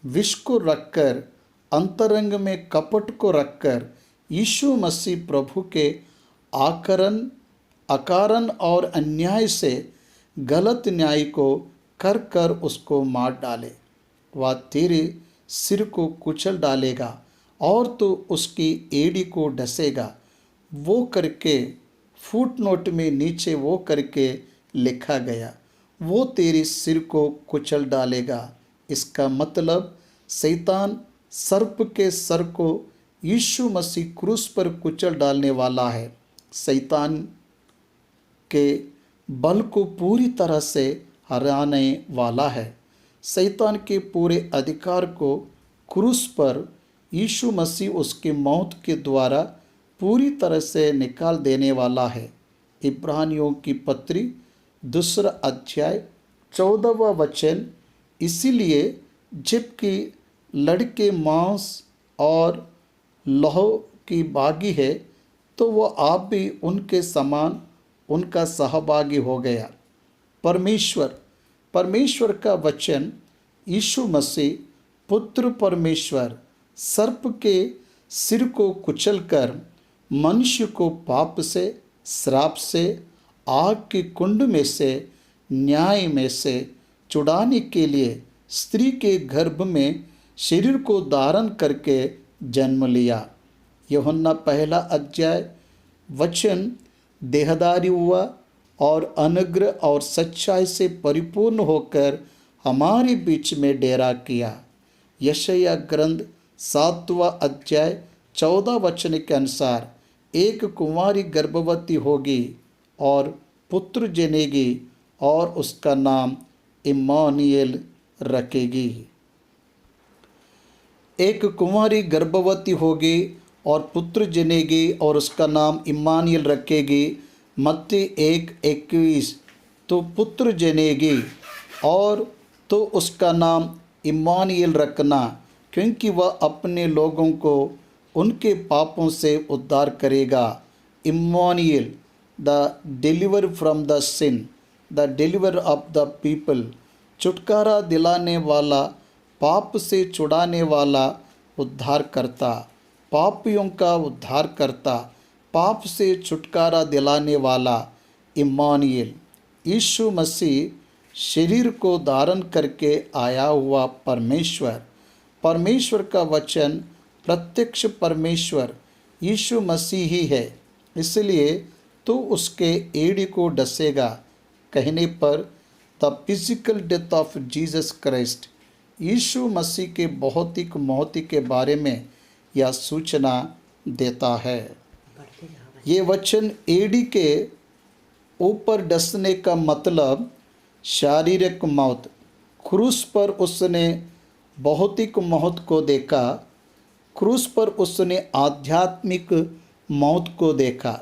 विष को रखकर, अंतरंग में कपट को रखकर यीशु मसीह प्रभु के अकारण और अन्याय से गलत न्याय को कर कर उसको मार डाले। वह तेरे सिर को कुचल डालेगा और तो उसकी एड़ी को डसेगा। वो करके फुटनोट में नीचे वो करके लिखा गया, वो तेरे सिर को कुचल डालेगा। इसका मतलब शैतान सर्प के सर को यीशु मसीह क्रूस पर कुचल डालने वाला है। शैतान के बल को पूरी तरह से हराने वाला है। शैतान के पूरे अधिकार को क्रूस पर यीशु मसीह उसकी मौत के द्वारा पूरी तरह से निकाल देने वाला है। इब्रानियों की पत्री 2 अध्याय 14वां वचन, इसीलिए जबकि लड़के मांस और लहू की भागी है, तो वह आप भी उनके समान उनका सहभागी हो गया। परमेश्वर का वचन यीशु मसीह पुत्र परमेश्वर सर्प के सिर को कुचलकर मनुष्य को पाप से, श्राप से, आग के कुंड में से, न्याय में से छुड़ाने के लिए स्त्री के गर्भ में शरीर को धारण करके जन्म लिया। यूहन्ना 1 अध्याय वचन देहधारी हुआ और अनुग्रह और सच्चाई से परिपूर्ण होकर हमारे बीच में डेरा किया। यशायाह ग्रंथ 7वां अध्याय 14 वचन के अनुसार एक कुंवारी गर्भवती होगी और पुत्र जनेगी और उसका नाम इम्मानुएल रखेगी। एक कुंवारी गर्भवती होगी और पुत्र जनेगी और उसका नाम इम्मानुएल रखेगी। मत्ती 1:21, तो पुत्र जनेगी और तो उसका नाम इम्मानुएल रखना, क्योंकि वह अपने लोगों को उनके पापों से उद्धार करेगा। Emmanuel, the deliver from the sin, the deliver of the people, छुटकारा दिलाने वाला, पाप से छुड़ाने वाला, उद्धार करता, पापियों का उद्धार करता, पाप से छुटकारा दिलाने वाला इम्मानुएल। यीशु मसीह शरीर को धारण करके आया हुआ परमेश्वर का वचन प्रत्यक्ष परमेश्वर यीशु मसीह ही है। इसलिए तो उसके एड़ी को डसेगा कहने पर the physical death of Jesus Christ, Yeshu Masih के भौतिक मौत के बारे में यह सूचना देता है। ये वचन एड़ी के ऊपर डसने का मतलब शारीरिक मौत। क्रूस पर उसने भौतिक मौत को देखा, क्रूस पर उसने आध्यात्मिक मौत को देखा।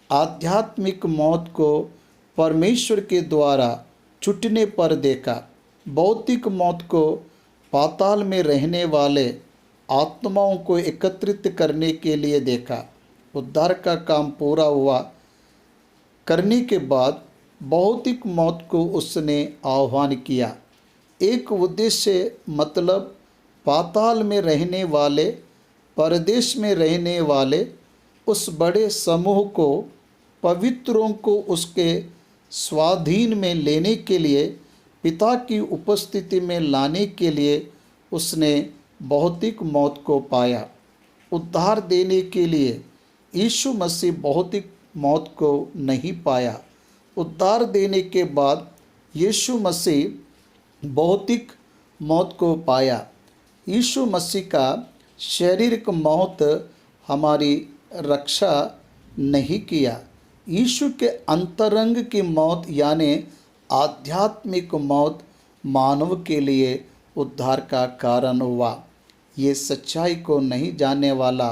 आध्यात्मिक मौत को परमेश्वर के द्वारा छूटने पर देखा। भौतिक मौत को पाताल में रहने वाले आत्माओं को एकत्रित करने के लिए देखा। उद्धार का काम पूरा हुआ करने के बाद भौतिक मौत को उसने आह्वान किया। एक उद्देश्य मतलब पाताल में रहने वाले, परदेश में रहने वाले उस बड़े समूह को, पवित्रों को उसके स्वाधीन में लेने के लिए, पिता की उपस्थिति में लाने के लिए उसने भौतिक मौत को पाया। उद्धार देने के लिए यीशु मसीह भौतिक मौत को नहीं पाया। उद्धार देने के बाद यीशु मसीह भौतिक मौत को पाया। यीशु मसीह का शारीरिक मौत हमारी रक्षा नहीं किया। यीशु के अंतरंग की मौत यानी आध्यात्मिक मौत मानव के लिए उद्धार का कारण हुआ। ये सच्चाई को नहीं जानने वाला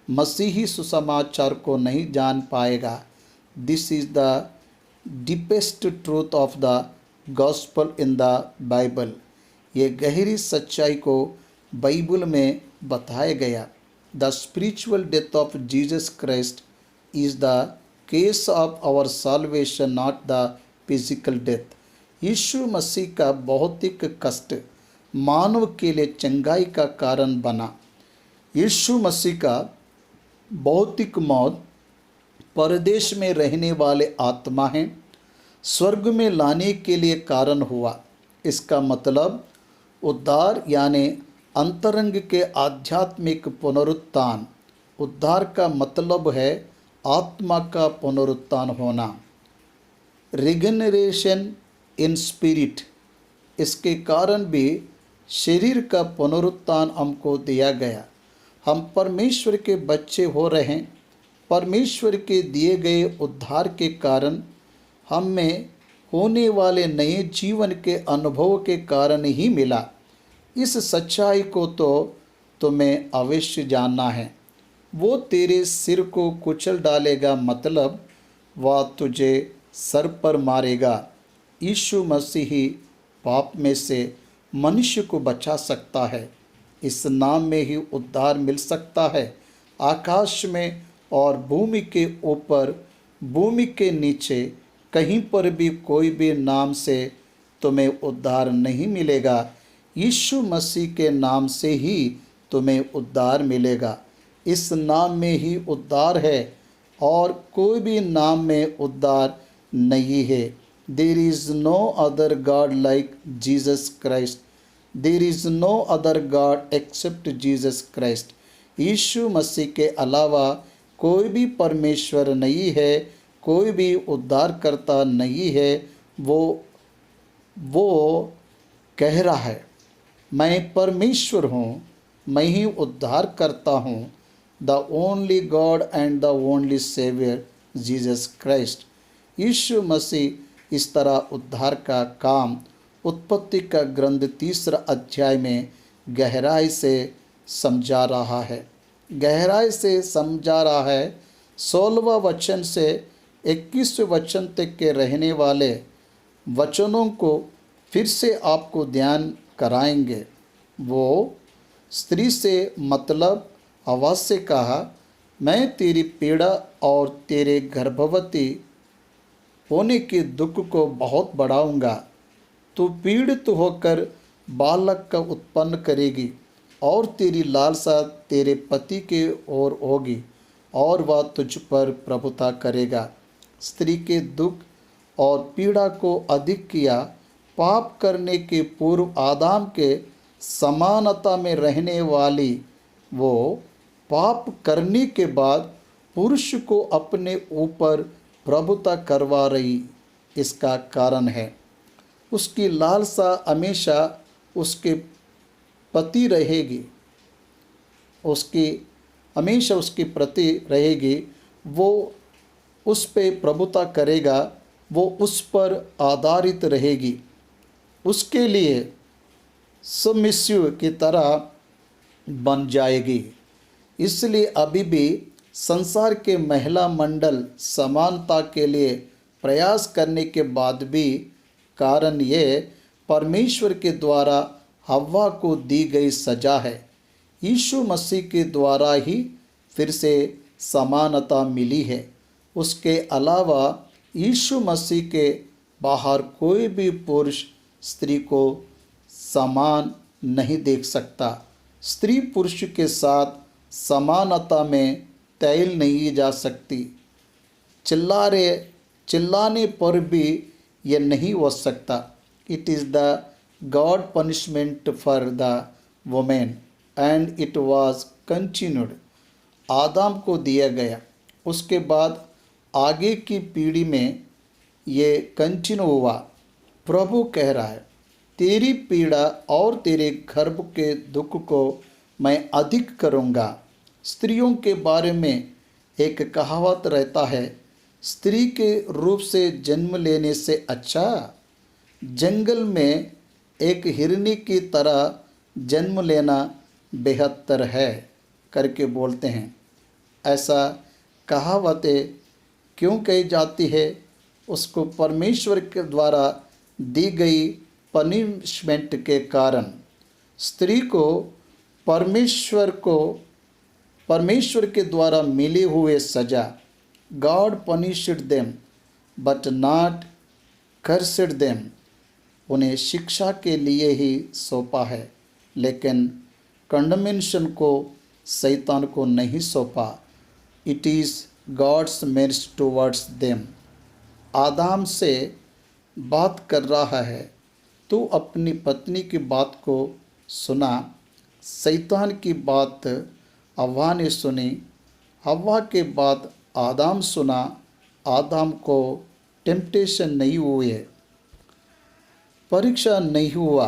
मसीही सुसमाचार को नहीं जान पाएगा। This is the deepest truth of the gospel in the Bible. ये गहरी सच्चाई को बाइबल में बताया गया। The spiritual death of Jesus Christ is the case of our salvation, not the physical death. Yeshu Masih का भौतिक कष्ट मानव के लिए चंगाई का कारण बना। यीशु मसीह का भौतिक मौत परदेश में रहने वाले आत्मा हैं स्वर्ग में लाने के लिए कारण हुआ। इसका मतलब उद्धार यानी अंतरंग के आध्यात्मिक पुनरुत्थान। उद्धार का मतलब है आत्मा का पुनरुत्थान होना, रिजनरेशन इन स्पिरिट। इसके कारण भी शरीर का पुनरुत्थान हमको दिया गया। हम परमेश्वर के बच्चे हो रहे हैं। परमेश्वर के दिए गए उद्धार के कारण हम में होने वाले नए जीवन के अनुभव के कारण ही मिला। इस सच्चाई को तो तुम्हें अवश्य जानना है। वो तेरे सिर को कुचल डालेगा, मतलब वह तुझे सर पर मारेगा। यीशु मसीह ही पाप में से मनुष्य को बचा सकता है। इस नाम में ही उद्धार मिल सकता है। आकाश में और भूमि के ऊपर, भूमि के नीचे कहीं पर भी कोई भी नाम से तुम्हें उद्धार नहीं मिलेगा। यीशु मसीह के नाम से ही तुम्हें उद्धार मिलेगा। इस नाम में ही उद्धार है और कोई भी नाम में उद्धार नहीं है। There is no other God like Jesus Christ. There is no other God except Jesus Christ. Yeshu Masih के अलावा कोई भी परमेश्वर नहीं है, कोई भी उद्धारकर्ता नहीं है। वो कह रहा है, मैं परमेश्वर हूँ, मैं ही उद्धार करता हूँ। The only God and the only saviour Jesus Christ. Yeshu Masih इस तरह उद्धार का काम उत्पत्ति का ग्रंथ 3 अध्याय में गहराई से समझा रहा है। गहराई से समझा रहा है। 16वां वचन से 21वें वचन तक के रहने वाले वचनों को फिर से आपको ध्यान कराएंगे। वो स्त्री से मतलब हवा से कहा, मैं तेरी पीड़ा और तेरे गर्भवती होने के दुख को बहुत बढ़ाऊंगा। तू पीड़ित होकर बालक का उत्पन्न करेगी और तेरी लालसा तेरे पति के ओर होगी और वह तुझ पर प्रभुता करेगा। स्त्री के दुख और पीड़ा को अधिक किया। पाप करने के पूर्व आदम के समानता में रहने वाली वो पाप करने के बाद पुरुष को अपने ऊपर प्रभुता करवा रही। इसका कारण है उसकी लालसा हमेशा उसके पति रहेगी, उसकी हमेशा उसके प्रति रहेगी। वो उस पे प्रभुता करेगा, वो उस पर आधारित रहेगी, उसके लिए सबमिसिव की तरह बन जाएगी। इसलिए अभी भी संसार के महिला मंडल समानता के लिए प्रयास करने के बाद भी कारण ये परमेश्वर के द्वारा हव्वा को दी गई सजा है। यीशु मसीह के द्वारा ही फिर से समानता मिली है। उसके अलावा यीशु मसीह के बाहर कोई भी पुरुष स्त्री को समान नहीं देख सकता। स्त्री पुरुष के साथ समानता में तैल नहीं जा सकती। चिल्लाने पर भी यह नहीं हो सकता। It is the God punishment for the women and it was continued. Adam को दिया गया, उसके बाद आगे की पीढ़ी में ये कंटिन्यू हुआ। प्रभु कह रहा है, तेरी पीड़ा और तेरे गर्भ के दुख को मैं अधिक करूँगा। स्त्रियों के बारे में एक कहावत रहता है, स्त्री के रूप से जन्म लेने से अच्छा जंगल में एक हिरनी की तरह जन्म लेना बेहतर है करके बोलते हैं। ऐसा कहावतें क्यों कही जाती है? उसको परमेश्वर के द्वारा दी गई पनिशमेंट के कारण। स्त्री को परमेश्वर के द्वारा मिले हुए सजा, God punished them but not cursed them, उन्हें शिक्षा के लिए ही सौंपा है, लेकिन कंडमेंशन को शैतान को नहीं सौंपा। It is God's mercy towards them. Adam से बात कर रहा है, तू अपनी पत्नी की बात को सुना। शैतान की बात हव्वा ने सुनी, हव्वा के बाद आदम सुना। आदम को टेम्पटेशन नहीं हुई है, परीक्षा नहीं हुआ।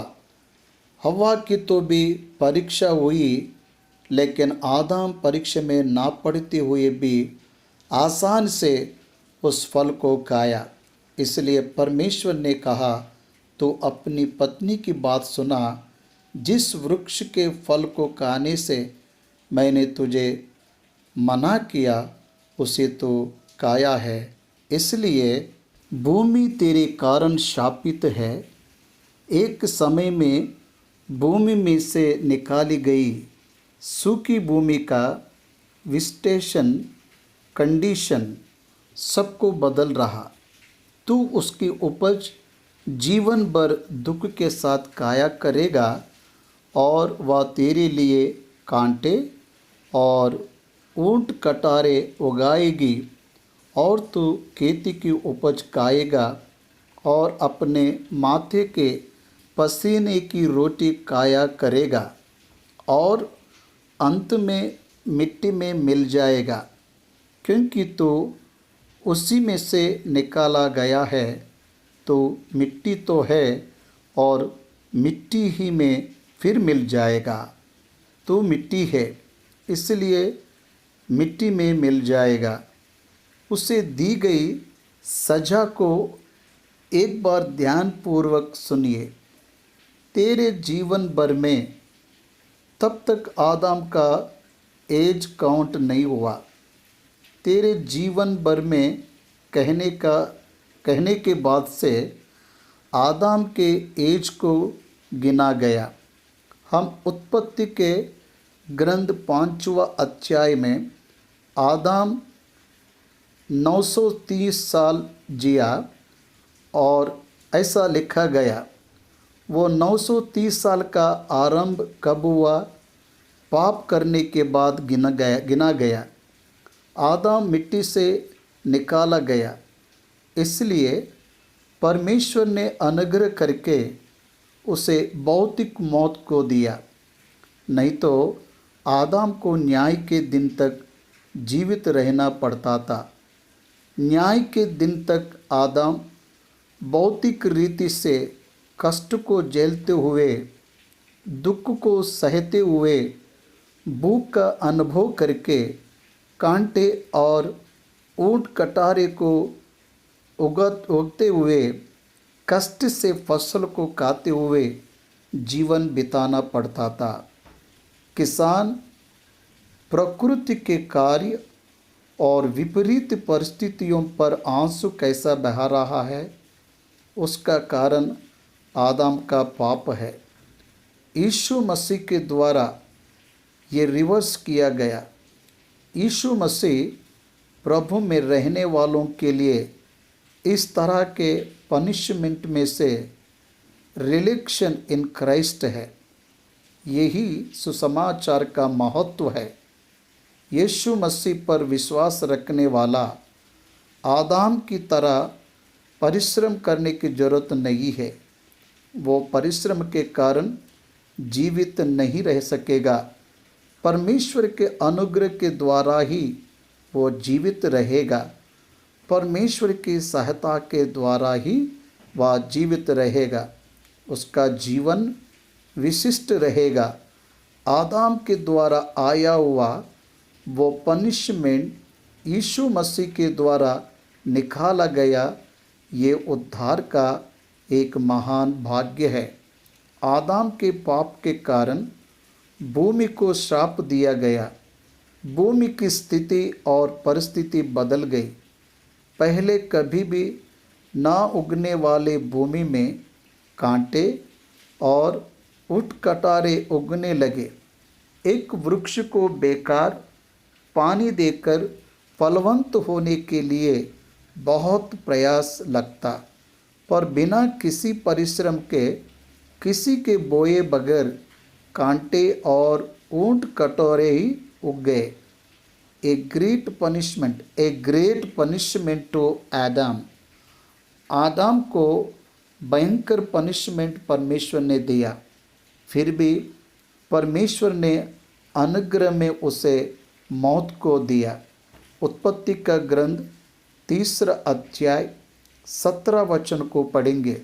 हव्वा की तो भी परीक्षा हुई, लेकिन आदम परीक्षा में ना पढ़ते हुए भी आसान से उस फल को खाया। इसलिए परमेश्वर ने कहा, तो अपनी पत्नी की बात सुना, जिस वृक्ष के फल को खाने से मैंने तुझे मना किया उसे तो खाया है, इसलिए भूमि तेरे कारण शापित है। एक समय में भूमि में से निकाली गई सूखी भूमि का विस्टेशन कंडीशन सबको बदल रहा। तू उसकी उपज जीवन भर दुख के साथ खाया करेगा और वह तेरे लिए कांटे और ऊंट कटारे उगाएगी और तू खेती की उपज खाएगा और अपने माथे के पसीने की रोटी खाया करेगा और अंत में मिट्टी में मिल जाएगा, क्योंकि तू उसी में से निकाला गया है। तो मिट्टी तो है और मिट्टी ही में फिर मिल जाएगा। तू मिट्टी है, इसलिए मिट्टी में मिल जाएगा। उसे दी गई सजा को एक बार ध्यानपूर्वक सुनिए। तेरे जीवन भर में तब तक आदम का एज काउंट नहीं हुआ। तेरे जीवन भर में कहने के बाद से आदम के एज को गिना गया। हम उत्पत्ति के ग्रंथ 5वां अध्याय में आदम 930 साल जिया और ऐसा लिखा गया। वो 930 साल का आरंभ कब हुआ? पाप करने के बाद गिना गया। आदम मिट्टी से निकाला गया, इसलिए परमेश्वर ने अनुग्रह करके उसे भौतिक मौत को दिया। नहीं तो आदम को न्याय के दिन तक जीवित रहना पड़ता था। न्याय के दिन तक आदम भौतिक रीति से कष्ट को झेलते हुए, दुख को सहते हुए, भूख का अनुभव करके, कांटे और ऊंट कटारे को उगते हुए, कष्ट से फसल को खाते हुए जीवन बिताना पड़ता था। किसान प्रकृति के कार्य और विपरीत परिस्थितियों पर आंसू कैसा बहा रहा है, उसका कारण आदम का पाप है। यीशु मसीह के द्वारा ये रिवर्स किया गया। यीशु मसीह प्रभु में रहने वालों के लिए इस तरह के पनिशमेंट में से रिलेक्शन इन क्राइस्ट है। यही सुसमाचार का महत्व है। यीशु मसीह पर विश्वास रखने वाला आदम की तरह परिश्रम करने की जरूरत नहीं है। वो परिश्रम के कारण जीवित नहीं रह सकेगा। परमेश्वर के अनुग्रह के द्वारा ही वो जीवित रहेगा। परमेश्वर की सहायता के द्वारा ही वह जीवित रहेगा। उसका जीवन विशिष्ट रहेगा। आदम के द्वारा आया हुआ वो पनिशमेंट यीशु मसीह के द्वारा निकाला गया, ये उद्धार का एक महान भाग्य है। आदम के पाप के कारण भूमि को श्राप दिया गया। भूमि की स्थिति और परिस्थिति बदल गई। पहले कभी भी ना उगने वाले भूमि में कांटे और ऊंट कटारे उगने लगे। एक वृक्ष को बेकार पानी देकर फलवंत होने के लिए बहुत प्रयास लगता, पर बिना किसी परिश्रम के, किसी के बोए बगैर कांटे और ऊंट कटोरे ही उग गए। ए ग्रेट पनिशमेंट टू आदम। आदम को भयंकर पनिशमेंट परमेश्वर ने दिया, फिर भी परमेश्वर ने अनुग्रह में उसे मौत को दिया। उत्पत्ति का ग्रंथ 3 अध्याय 17 वचन को पढ़ेंगे।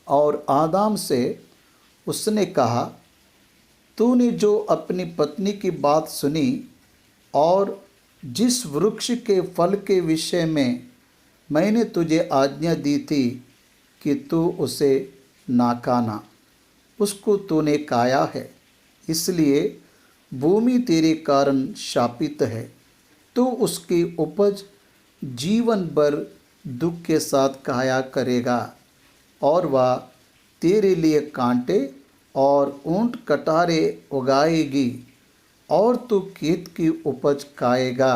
और आदम से उसने कहा, तूने जो अपनी पत्नी की बात सुनी और जिस वृक्ष के फल के विषय में मैंने तुझे आज्ञा दी थी कि तू उसे ना खाना, उसको तूने खाया है, इसलिए भूमि तेरे कारण शापित है। तू उसकी उपज जीवन भर दुख के साथ खाया करेगा, और वह तेरे लिए कांटे और ऊंट कटारे उगाएगी, और तू खेत की उपज खाएगा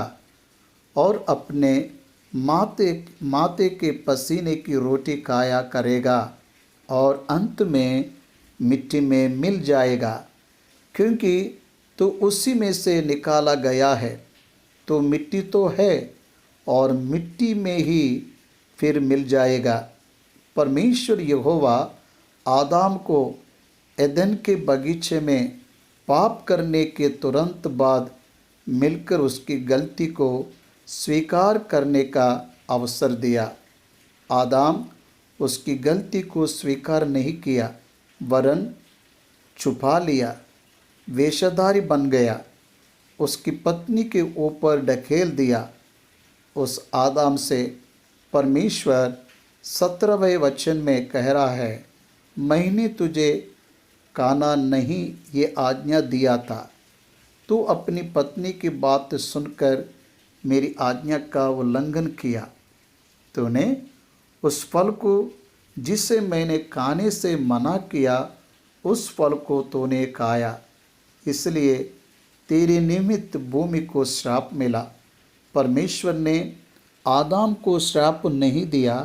और अपने माते माते के पसीने की रोटी खाया करेगा, और अंत में मिट्टी में मिल जाएगा, क्योंकि तू उसी में से निकाला गया है। तो मिट्टी तो है और मिट्टी में ही फिर मिल जाएगा। परमेश्वर यहोवा आदम को एदन के बगीचे में पाप करने के तुरंत बाद मिलकर उसकी गलती को स्वीकार करने का अवसर दिया। आदम उसकी गलती को स्वीकार नहीं किया, वरन छुपा लिया, वेश्याधारी बन गया, उसकी पत्नी के ऊपर ढकेल दिया। उस आदम से परमेश्वर 17वें वचन में कह रहा है, मैंने तुझे खाना नहीं ये आज्ञा दिया था। तू अपनी पत्नी की बात सुनकर मेरी आज्ञा का उल्लंघन किया। तूने उस फल को जिसे मैंने खाने से मना किया, उस फल को तूने खाया, इसलिए तेरे निमित्त भूमि को श्राप मिला। परमेश्वर ने आदम को श्राप नहीं दिया,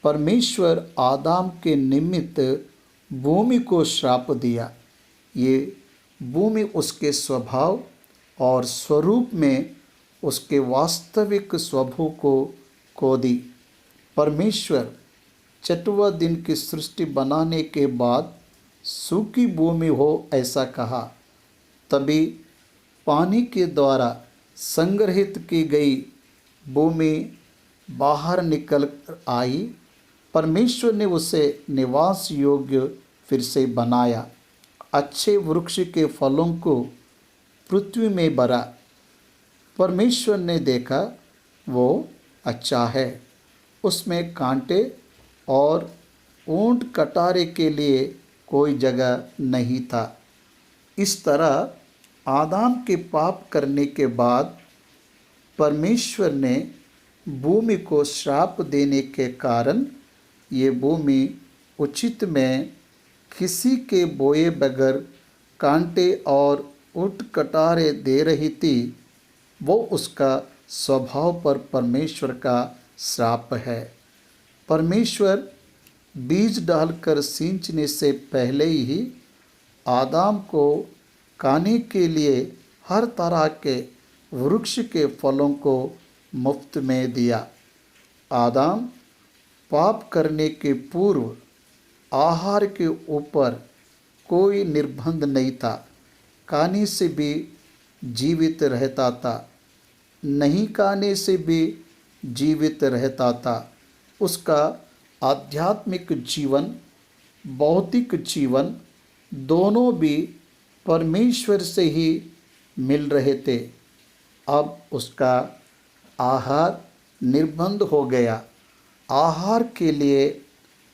परमेश्वर आदम के निमित्त भूमि को श्राप दिया। ये भूमि उसके स्वभाव और स्वरूप में उसके वास्तविक स्वभाव को खो दी। परमेश्वर 6वें दिन की सृष्टि बनाने के बाद सूखी भूमि हो ऐसा कहा। तभी पानी के द्वारा संग्रहित की गई भूमि बाहर निकल आई। परमेश्वर ने उसे निवास योग्य फिर से बनाया। अच्छे वृक्ष के फलों को पृथ्वी में भरा। परमेश्वर ने देखा वो अच्छा है, उसमें कांटे और ऊंट कटारे के लिए कोई जगह नहीं था। इस तरह आदम के पाप करने के बाद परमेश्वर ने भूमि को श्राप देने के कारण ये भूमि उचित में किसी के बोए बगैर कांटे और ऊंट कटारे दे रही थी। वो उसका स्वभाव पर परमेश्वर का श्राप है। परमेश्वर बीज डालकर सींचने से पहले ही आदम को खाने के लिए हर तरह के वृक्ष के फलों को मुफ्त में दिया। आदम पाप करने के पूर्व आहार के ऊपर कोई निर्बंध नहीं था। खाने से भी जीवित रहता था, नहीं खाने से भी जीवित रहता था। उसका आध्यात्मिक जीवन, भौतिक जीवन दोनों भी परमेश्वर से ही मिल रहे थे। अब उसका आहार निर्बंध हो गया। आहार के लिए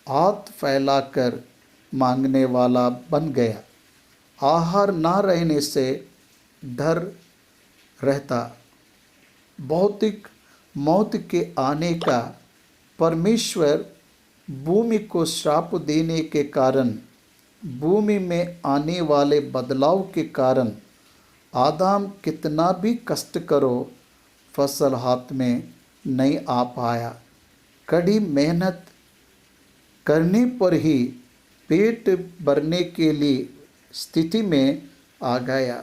हाथ फैलाकर मांगने वाला बन गया। आहार ना रहने से डर रहता। भौतिक मौत के आने का परमेश्वर भूमि को श्राप देने के कारण, भूमि में आने वाले बदलाव के कारण आदम कितना भी कष्ट करो फसल हाथ में नहीं आ पाया। कड़ी मेहनत करने पर ही पेट भरने के लिए स्थिति में आ गया।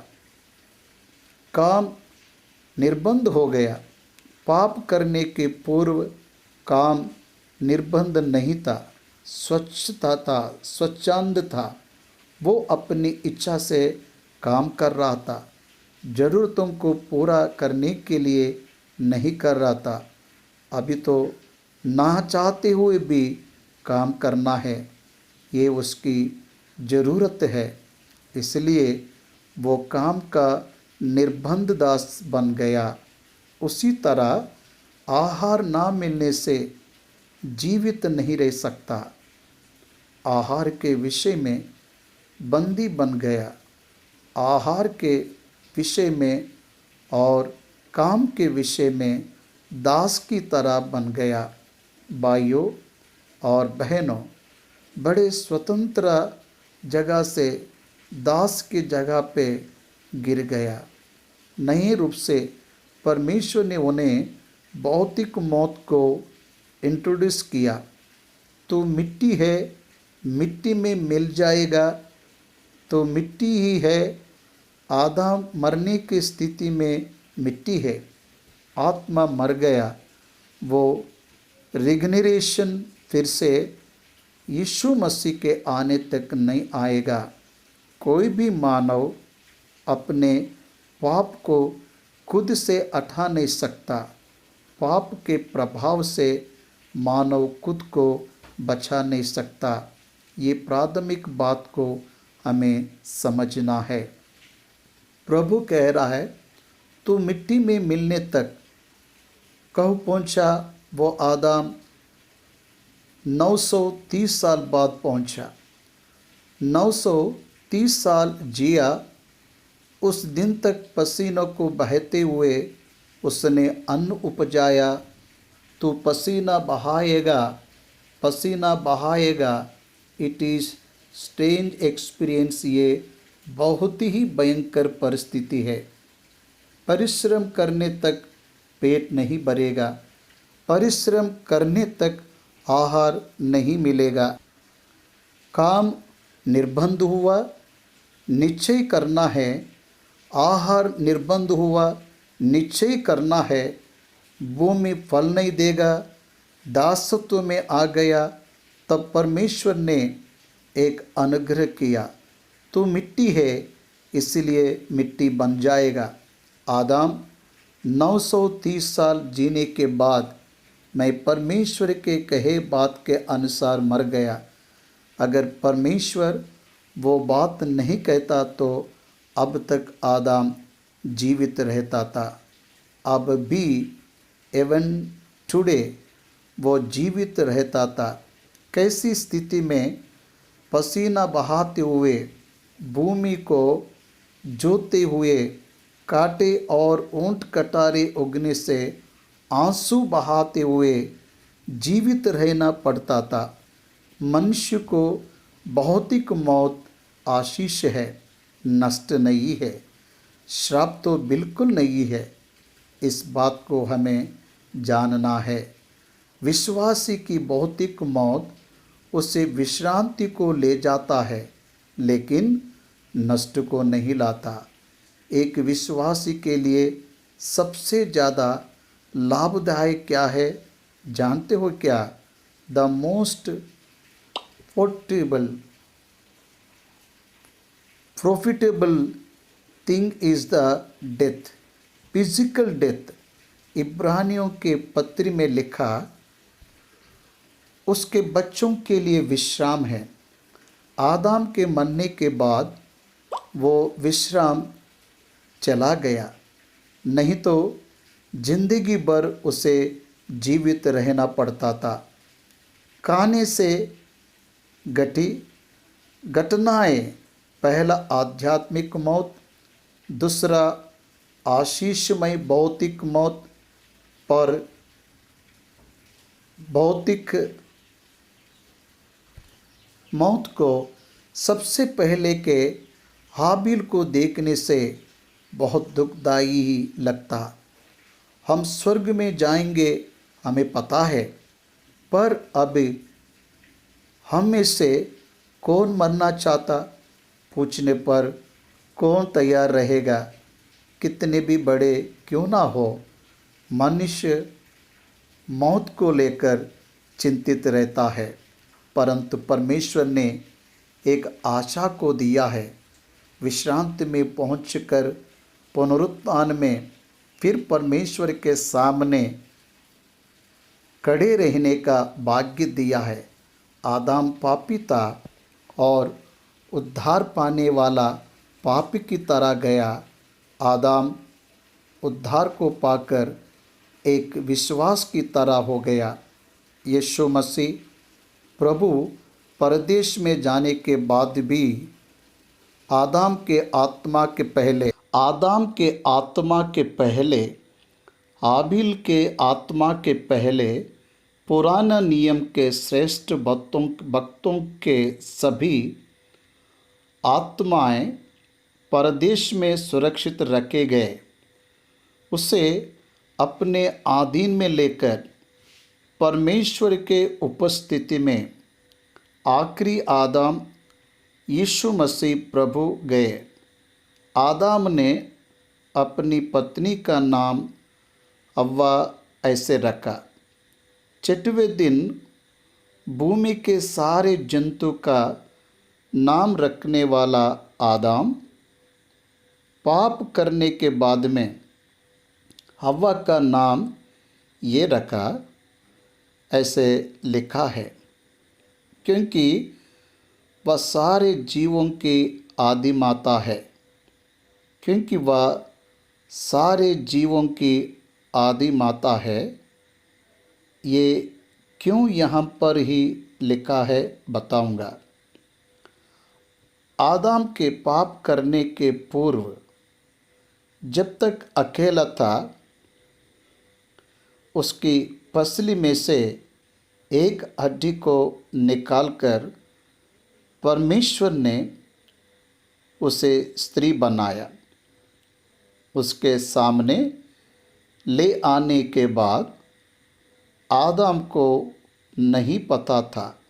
काम निर्बंध हो गया। पाप करने के पूर्व काम निर्बंध नहीं था, स्वच्छता था, स्वच्छंद था। वो अपनी इच्छा से काम कर रहा था, ज़रूरतों को पूरा करने के लिए नहीं कर रहा था। अभी तो ना चाहते हुए भी काम करना है, ये उसकी ज़रूरत है। इसलिए वो काम का निर्बंध दास बन गया। उसी तरह आहार ना मिलने से जीवित नहीं रह सकता। आहार के विषय में बंदी बन गया, आहार के विषय में और काम के विषय में दास की तरह बन गया। भाइयों और बहनों, बड़े स्वतंत्र जगह से दास की जगह पे गिर गया। नए रूप से परमेश्वर ने उन्हें भौतिक मौत को इंट्रोड्यूस किया। तो मिट्टी है, मिट्टी में मिल जाएगा। तो मिट्टी ही है, आदम मरने की स्थिति में मिट्टी है, आत्मा मर गया। वो रिगनरेशन फिर से यीशु मसीह के आने तक नहीं आएगा। कोई भी मानव अपने पाप को खुद से हटा नहीं सकता। पाप के प्रभाव से मानव खुद को बचा नहीं सकता। ये प्राथमिक बात को हमें समझना है। प्रभु कह रहा है, तू मिट्टी में मिलने तक कब पहुंचा? वो आदम 930 साल बाद पहुंचा। 930 साल जिया। उस दिन तक पसीनों को बहते हुए उसने अन्न उपजाया। तू पसीना बहाएगा, पसीना बहाएगा। It is strange experience. ये बहुत ही भयंकर परिस्थिति है। परिश्रम करने तक पेट नहीं भरेगा, परिश्रम करने तक आहार नहीं मिलेगा। काम निर्बंध हुआ, निश्चय करना है। आहार निर्बंध हुआ, निश्चय करना है। भूमि फल नहीं देगा, दासत्व में आ गया। तब परमेश्वर ने एक अनुग्रह किया, तू मिट्टी है इसलिए मिट्टी बन जाएगा। आदम 930 साल जीने के बाद मैं परमेश्वर के कहे बात के अनुसार मर गया। अगर परमेश्वर वो बात नहीं कहता तो अब तक आदम जीवित रहता था। अब भी इवन टुडे वो जीवित रहता था। कैसी स्थिति में? पसीना बहाते हुए, भूमि को जोते हुए, कांटे और ऊंट कटारे उगने से आंसू बहाते हुए जीवित रहना पड़ता था। मनुष्य को भौतिक मौत आशीष है, नष्ट नहीं है। श्राप तो बिल्कुल नहीं है। इस बात को हमें जानना है। विश्वासी की भौतिक मौत उसे विश्रांति को ले जाता है, लेकिन नष्ट को नहीं लाता। एक विश्वासी के लिए सबसे ज़्यादा लाभदायक क्या है जानते हो क्या? The most profitable thing is the death, physical death. इब्रानियों के पत्र में लिखा, उसके बच्चों के लिए विश्राम है। आदम के मरने के बाद वो विश्राम चला गया, नहीं तो जिंदगी भर उसे जीवित रहना पड़ता था। खाने से घटी घटनाएं, पहला आध्यात्मिक मौत, दूसरा आशीषमय भौतिक मौत। पर भौतिक मौत को सबसे पहले के हाबिल को देखने से बहुत दुखदाई ही लगता। हम स्वर्ग में जाएंगे हमें पता है, पर अब हम में से कौन मरना चाहता? पूछने पर कौन तैयार रहेगा? कितने भी बड़े क्यों ना हो, मनुष्य मौत को लेकर चिंतित रहता है। परंतु परमेश्वर ने एक आशा को दिया है। विश्रांति में पहुंचकर पुनरुत्थान में फिर परमेश्वर के सामने खड़े रहने का भाग्य दिया है। आदम पापी था और उद्धार पाने वाला पापी की तरह गया। आदम उद्धार को पाकर एक विश्वास की तरह हो गया। यीशु मसीह प्रभु परदेश में जाने के बाद भी आदम के आत्मा के पहले हाबिल के आत्मा के पहले पुराना नियम के श्रेष्ठ भक्तों के सभी आत्माएं परदेश में सुरक्षित रखे गए। उसे अपने अधीन में लेकर परमेश्वर के उपस्थिति में आखिरी आदम यीशु मसीह प्रभु गए। आदम ने अपनी पत्नी का नाम हव्वा ऐसे रखा। छठवें दिन भूमि के सारे जंतु का नाम रखने वाला आदम पाप करने के बाद में हव्वा का नाम ये रखा, ऐसे लिखा है, क्योंकि वह सारे जीवों की आदि माता है। क्योंकि वह सारे जीवों की आदि माता है। ये क्यों यहाँ पर ही लिखा है बताऊंगा। आदम के पाप करने के पूर्व जब तक अकेला था, उसकी पसली में से एक हड्डी को निकालकर परमेश्वर ने उसे स्त्री बनाया। उसके सामने ले आने के बाद आदम को नहीं पता था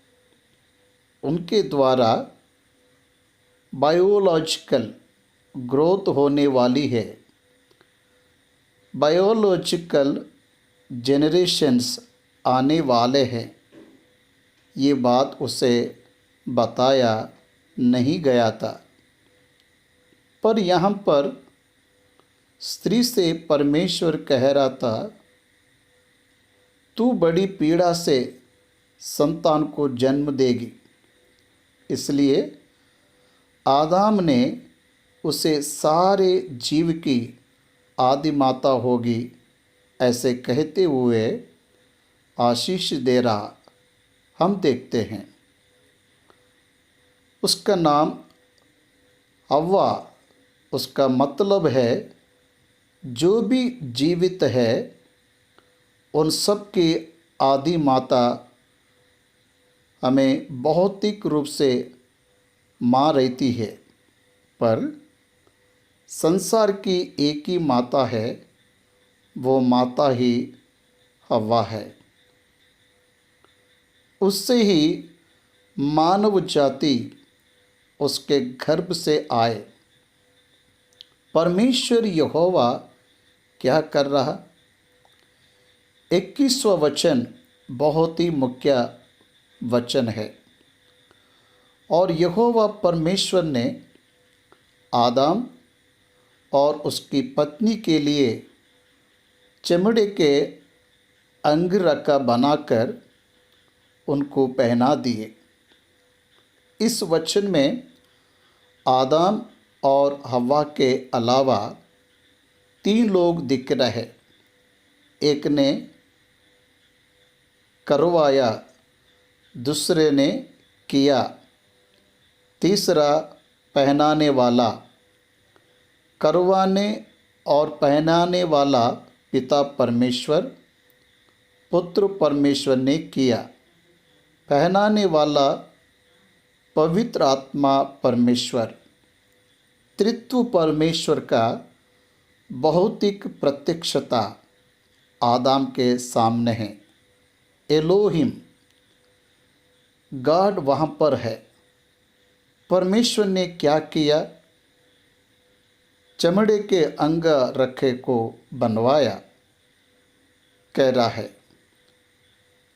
उनके द्वारा बायोलॉजिकल ग्रोथ होने वाली है। बायोलॉजिकल जेनरेशन्स आने वाले हैं, ये बात उसे बताया नहीं गया था। पर यहाँ पर स्त्री से परमेश्वर कह रहा था, तू बड़ी पीड़ा से संतान को जन्म देगी। इसलिए आदम ने उसे सारे जीव की आदि माता होगी ऐसे कहते हुए आशीष दे रहा। हम देखते हैं उसका नाम हव्वा, उसका मतलब है जो भी जीवित है उन सब की आदि माता। हमें भौतिक रूप से माँ रहती है, पर संसार की एक ही माता है, वो माता ही हव्वा है। उससे ही मानव जाति उसके गर्भ से आए। परमेश्वर यहोवा क्या कर रहा? 21वां वचन बहुत ही मुख्य वचन है। और यहोवा परमेश्वर ने आदम और उसकी पत्नी के लिए चमड़े के अंगरखा बनाकर उनको पहना दिए। इस वचन में आदम और हव्वा के अलावा 3 लोग दिख रहे। एक ने करवाया, दूसरे ने किया, तीसरा पहनाने वाला। करवाने और पहनाने वाला पिता परमेश्वर, पुत्र परमेश्वर ने किया। पहनाने वाला पवित्र आत्मा परमेश्वर। त्रित्व परमेश्वर का भौतिक प्रत्यक्षता आदम के सामने है। एलोहिम गॉड वहाँ पर है। परमेश्वर ने क्या किया? चमड़े के अंगरखे को बनवाया। कह रहा है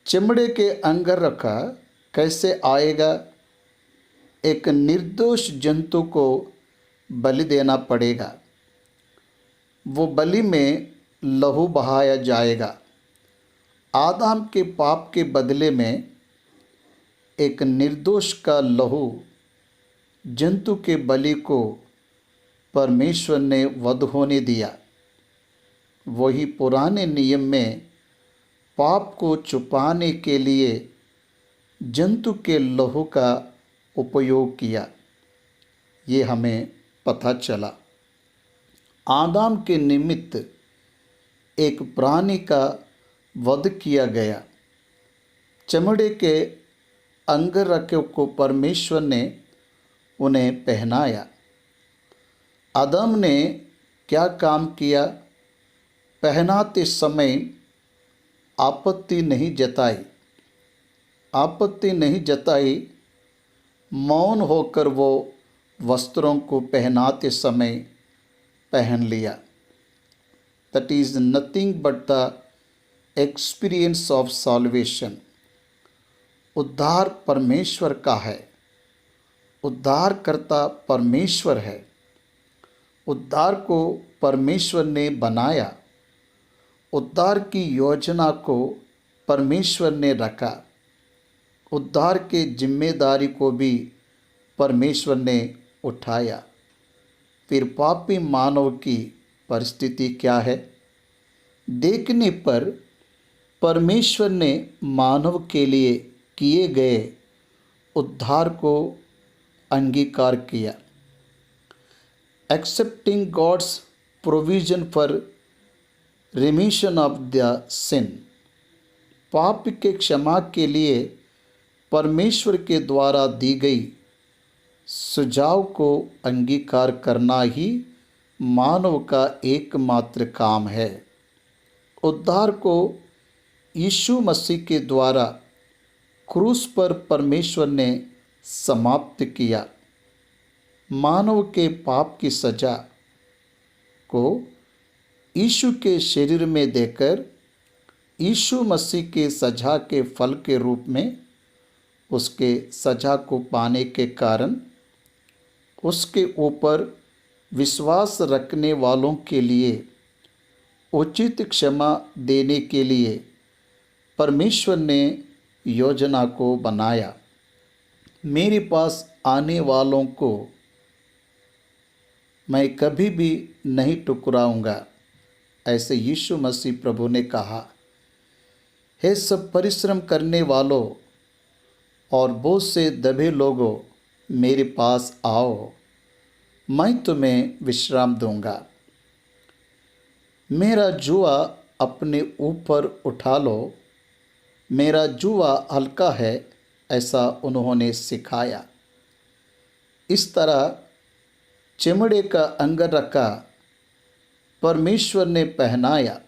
चमड़े के अंगरखा कैसे आएगा? एक निर्दोष जंतु को बलि देना पड़ेगा। वो बलि में लहू बहाया जाएगा। आदम के पाप के बदले में एक निर्दोष का लहू जंतु के बलि को परमेश्वर ने वध होने दिया। वही पुराने नियम में पाप को छुपाने के लिए जंतु के लहू का उपयोग किया। ये हमें पता चला। आदम के निमित्त एक प्राणी का वध किया गया। चमड़े के अंगरखों को परमेश्वर ने उन्हें पहनाया। आदम ने क्या काम किया? पहनाते समय आपत्ति नहीं जताई। मौन होकर वो वस्त्रों को पहनाते समय पहन लिया। That is nothing but the experience of solvation. उद्धार परमेश्वर का है। उद्धारकर्ता परमेश्वर है। उद्धार को परमेश्वर ने बनाया। उद्धार की योजना को परमेश्वर ने रखा। उद्धार के जिम्मेदारी को भी परमेश्वर ने उठाया। फिर पापी मानव की परिस्थिति क्या है? देखने पर परमेश्वर ने मानव के लिए किए गए उद्धार को अंगीकार किया। Accepting God's provision for remission of the sin. पाप के क्षमा के लिए परमेश्वर के द्वारा दी गई सुझाव को अंगीकार करना ही मानव का एकमात्र काम है। उद्धार को यीशु मसीह के द्वारा क्रूस पर परमेश्वर ने समाप्त किया। मानव के पाप की सजा को यीशु के शरीर में देकर यीशु मसीह के सजा के फल के रूप में उसके सजा को पाने के कारण उसके ऊपर विश्वास रखने वालों के लिए उचित क्षमा देने के लिए परमेश्वर ने योजना को बनाया। मेरे पास आने वालों को मैं कभी भी नहीं ठुकराऊंगा, ऐसे यीशु मसीह प्रभु ने कहा। हे सब परिश्रम करने वालों और बोझ से दबे लोगों, मेरे पास आओ, मैं तुम्हें विश्राम दूंगा। मेरा जुआ अपने ऊपर उठा लो, मेरा जुआ हल्का है, ऐसा उन्होंने सिखाया। इस तरह चमड़े का अंगरखा परमेश्वर ने पहनाया।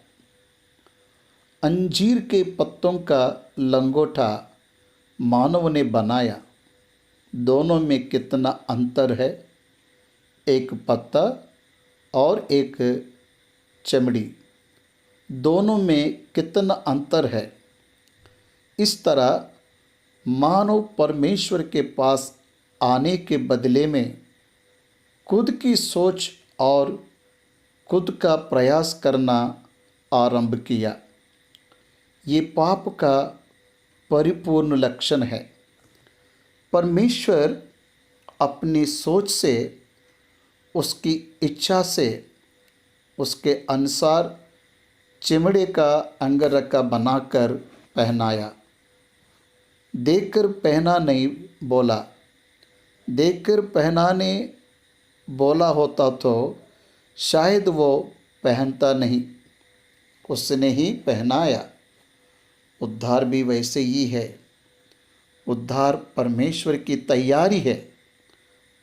अंजीर के पत्तों का लंगोटा मानव ने बनाया। दोनों में कितना अंतर है? एक पत्ता और एक चमड़ी, दोनों में कितना अंतर है। इस तरह मानव परमेश्वर के पास आने के बदले में खुद की सोच और खुद का प्रयास करना आरंभ किया। ये पाप का परिपूर्ण लक्षण है। परमेश्वर अपनी सोच से, उसकी इच्छा से, उसके अनुसार चमड़े का अंगरखा बनाकर पहनाया। देखकर पहना नहीं बोला। देखकर पहनाने बोला होता तो शायद वो पहनता नहीं, उसने ही पहनाया। उद्धार भी वैसे ही है। उद्धार परमेश्वर की तैयारी है।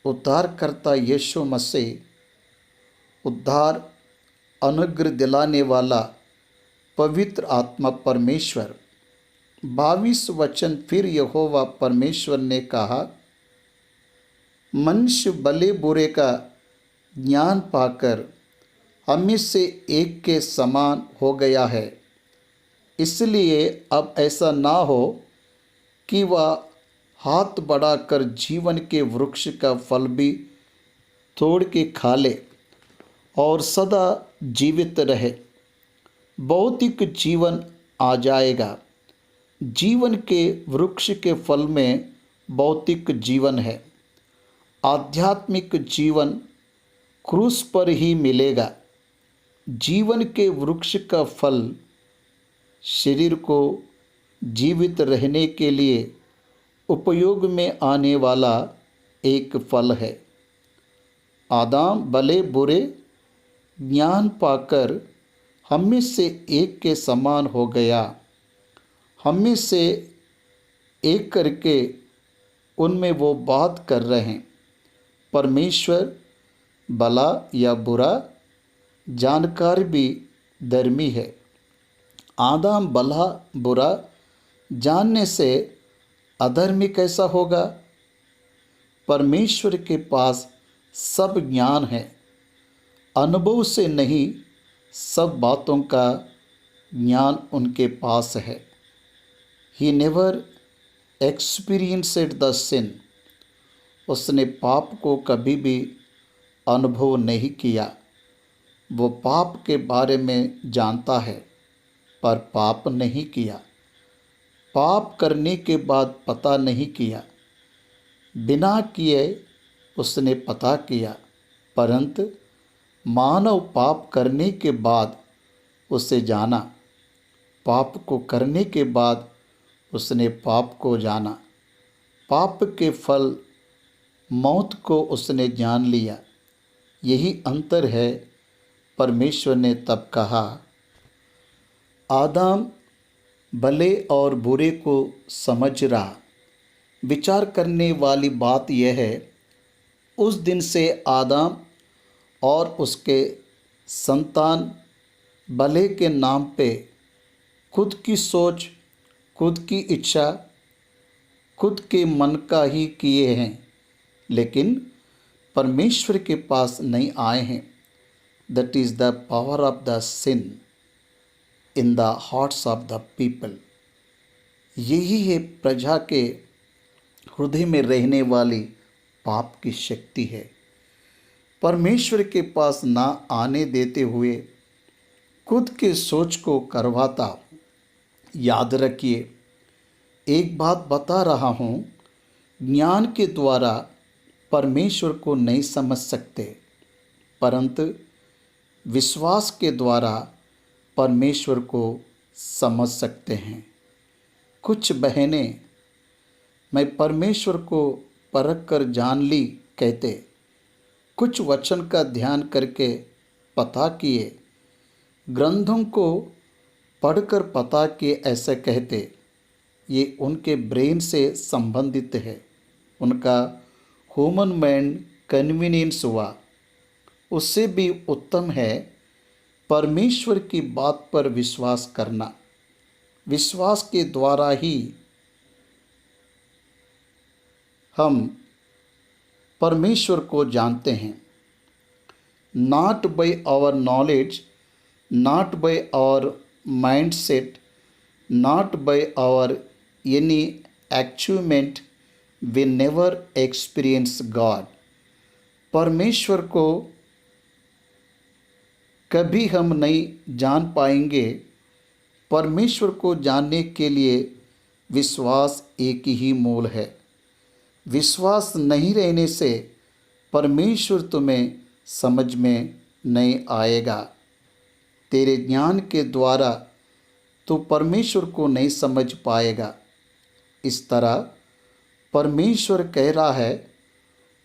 उद्धारकर्ता यीशु मसीह, उद्धार अनुग्रह दिलाने वाला पवित्र आत्मा परमेश्वर। 22 वचन फिर यहोवा परमेश्वर ने कहा, मनुष्य भले बुरे का ज्ञान पाकर हमें से एक के समान हो गया है। इसलिए अब ऐसा ना हो कि वह हाथ बढ़ाकर जीवन के वृक्ष का फल भी तोड़ के खा ले और सदा जीवित रहे। भौतिक जीवन आ जाएगा। जीवन के वृक्ष के फल में भौतिक जीवन है। आध्यात्मिक जीवन क्रूस पर ही मिलेगा। जीवन के वृक्ष का फल शरीर को जीवित रहने के लिए उपयोग में आने वाला एक फल है। आदम भले बुरे ज्ञान पाकर हम में से एक के समान हो गया। हम में से एक करके उनमें वो बात कर रहे हैं। परमेश्वर भला या बुरा जानकार भी धर्मी है। आदम भला बुरा जानने से अधर्मी कैसा होगा? परमेश्वर के पास सब ज्ञान है, अनुभव से नहीं, सब बातों का ज्ञान उनके पास है। He never experienced the scene. उसने पाप को कभी भी अनुभव नहीं किया। वो पाप के बारे में जानता है पर पाप नहीं किया। पाप करने के बाद पता नहीं किया, बिना किए उसने पता किया। परंतु मानव पाप करने के बाद उसे जाना। पाप को करने के बाद उसने पाप को जाना। पाप के फल मौत को उसने जान लिया। यही अंतर है। परमेश्वर ने तब कहा, आदम भले और बुरे को समझ रहा। विचार करने वाली बात यह है, उस दिन से आदम और उसके संतान भले के नाम पे खुद की सोच, खुद की इच्छा, खुद के मन का ही किए हैं, लेकिन परमेश्वर के पास नहीं आए हैं। That is the power of the sin in the hearts of the people. यही है प्रजा के हृदय में रहने वाली पाप की शक्ति है। परमेश्वर के पास ना आने देते हुए खुद के सोच को करवाता। याद रखिए, एक बात बता रहा हूँ, ज्ञान के द्वारा परमेश्वर को नहीं समझ सकते, परंतु विश्वास के द्वारा परमेश्वर को समझ सकते हैं। कुछ बहनें मैं परमेश्वर को परख कर जान ली कहते, कुछ वचन का ध्यान करके पता किए, ग्रंथों को पढ़कर पता किए ऐसे कहते। ये उनके ब्रेन से संबंधित है, उनका ह्यूमन माइंड कन्वीनियंस हुआ। उससे भी उत्तम है परमेश्वर की बात पर विश्वास करना। विश्वास के द्वारा ही हम परमेश्वर को जानते हैं। Not by our knowledge, not by our mind set, not by our any achievement, we never experience God. परमेश्वर को कभी हम नहीं जान पाएंगे। परमेश्वर को जानने के लिए विश्वास एक ही मूल है। विश्वास नहीं रहने से परमेश्वर तुम्हें समझ में नहीं आएगा। तेरे ज्ञान के द्वारा तो परमेश्वर को नहीं समझ पाएगा। इस तरह परमेश्वर कह रहा है,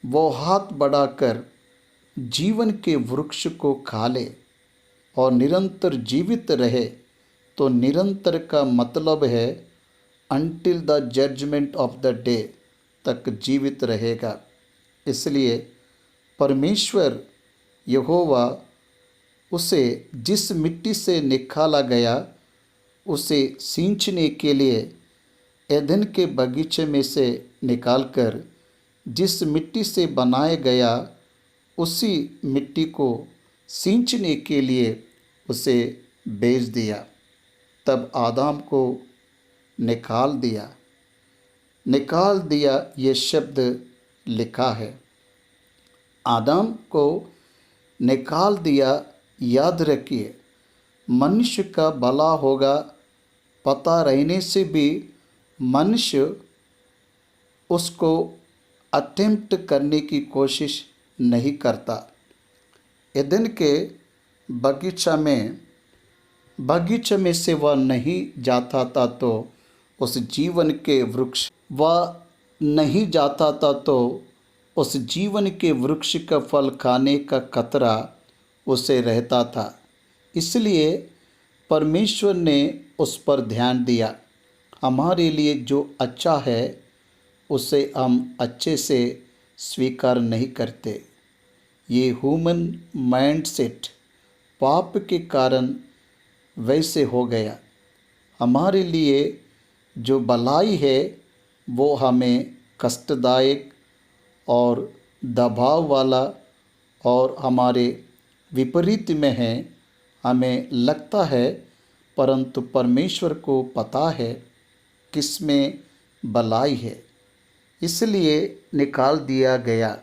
वो हाथ बढ़ाकर जीवन के वृक्ष को खा ले और निरंतर जीवित रहे। तो निरंतर का मतलब है until the judgement of the day तक जीवित रहेगा। इसलिए परमेश्वर यहोवा उसे जिस मिट्टी से निकाला गया, उसे सींचने के लिए एदन के बगीचे में से निकालकर जिस मिट्टी से बनाया गया, उसी मिट्टी को सींचने के लिए उसे भेज दिया। तब आदम को निकाल दिया। निकाल दिया ये शब्द लिखा है। आदम को निकाल दिया। याद रखिए, मनुष्य का भला होगा पता रहने से भी मनुष्य उसको अटेम्प्ट करने की कोशिश नहीं करता। एदन के बगीचा में से वह नहीं जाता था तो उस जीवन के वृक्ष वह नहीं जाता था तो उस जीवन के वृक्ष का फल खाने का खतरा उसे रहता था। इसलिए परमेश्वर ने उस पर ध्यान दिया। हमारे लिए जो अच्छा है उसे हम अच्छे से स्वीकार नहीं करते। ये ह्यूमन माइंडसेट पाप के कारण वैसे हो गया। हमारे लिए जो भलाई है वो हमें कष्टदायक और दबाव वाला और हमारे विपरीत में है, हमें लगता है, परंतु परमेश्वर को पता है किसमें भलाई है, इसलिए निकाल दिया गया।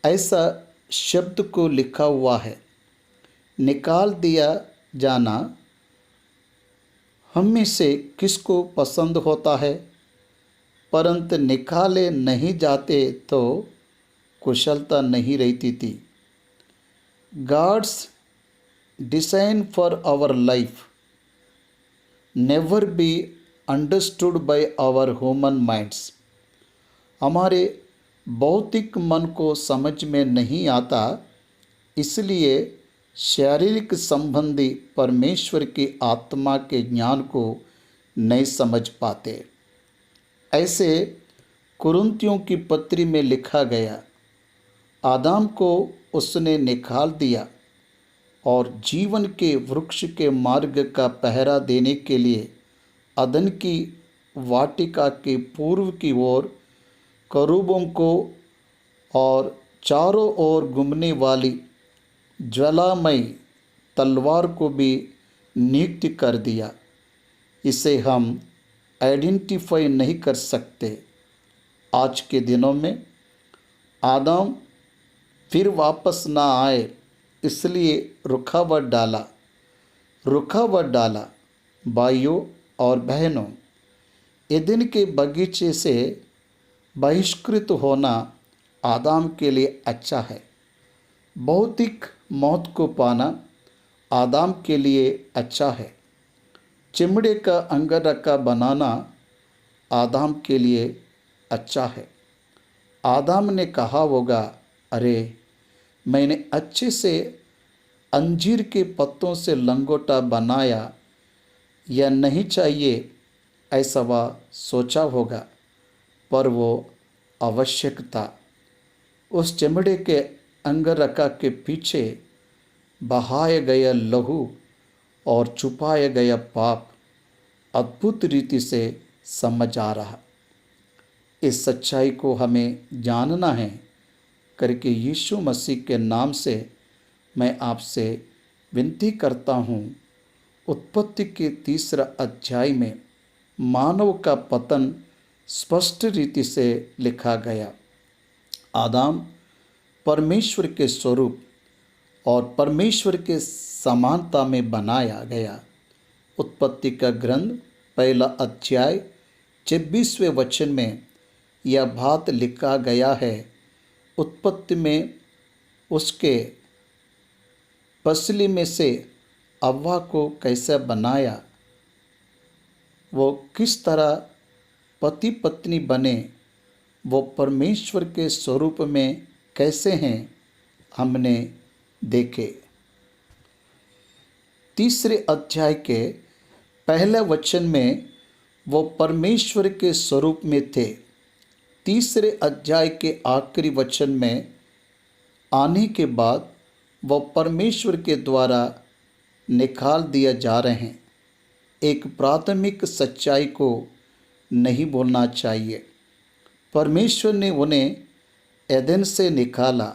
ऐसा शब्द को लिखा हुआ है। निकाल दिया जाना हम में से किसको पसंद होता है, परंतु निकाले नहीं जाते तो कुशलता नहीं रहती थी। God's design for our life never be understood by our human minds. हमारे भौतिक मन को समझ में नहीं आता, इसलिए शारीरिक संबंधी परमेश्वर की आत्मा के ज्ञान को नहीं समझ पाते। ऐसे कुरिन्थियों की पत्री में लिखा गया, आदम को उसने निकाल दिया और जीवन के वृक्ष के मार्ग का पहरा देने के लिए अदन की वाटिका के पूर्व की ओर करूबों को और चारों ओर घूमने वाली ज्वालामयी तलवार को भी नियुक्त कर दिया। इसे हम आइडेंटिफाई नहीं कर सकते। आज के दिनों में आदम फिर वापस ना आए, इसलिए रुकावट डाला। भाइयों और बहनों, एदेन के बगीचे से बहिष्कृत होना आदम के लिए अच्छा है। भौतिक मौत को पाना आदम के लिए अच्छा है। चमड़े का अंगरखा बनाना आदम के लिए अच्छा है। आदम ने कहा होगा, अरे मैंने अच्छे से अंजीर के पत्तों से लंगोटा बनाया या नहीं चाहिए, ऐसा वह सोचा होगा, पर वो आवश्यक था। उस चमड़े के अंगरखा के पीछे बहाया गया लहू और छुपाया गया पाप अद्भुत रीति से समझ आ रहा। इस सच्चाई को हमें जानना है करके यीशु मसीह के नाम से मैं आपसे विनती करता हूँ। उत्पत्ति के 3 अध्याय में मानव का पतन स्पष्ट रीति से लिखा गया। आदम परमेश्वर के स्वरूप और परमेश्वर के समानता में बनाया गया। उत्पत्ति का ग्रंथ 1 अध्याय 26वें वचन में यह बात लिखा गया है, उत्पत्ति में उसके पसली में से हव्वा को कैसे बनाया, वो किस तरह पति पत्नी बने, वो परमेश्वर के स्वरूप में कैसे हैं, हमने देखे। 3 अध्याय के 1 वचन में वो परमेश्वर के स्वरूप में थे। 3 अध्याय के आखिरी वचन में आने के बाद वो परमेश्वर के द्वारा निकाल दिया जा रहे हैं। एक प्राथमिक सच्चाई को नहीं भूलना चाहिए। परमेश्वर ने उन्हें एदेन से निकाला,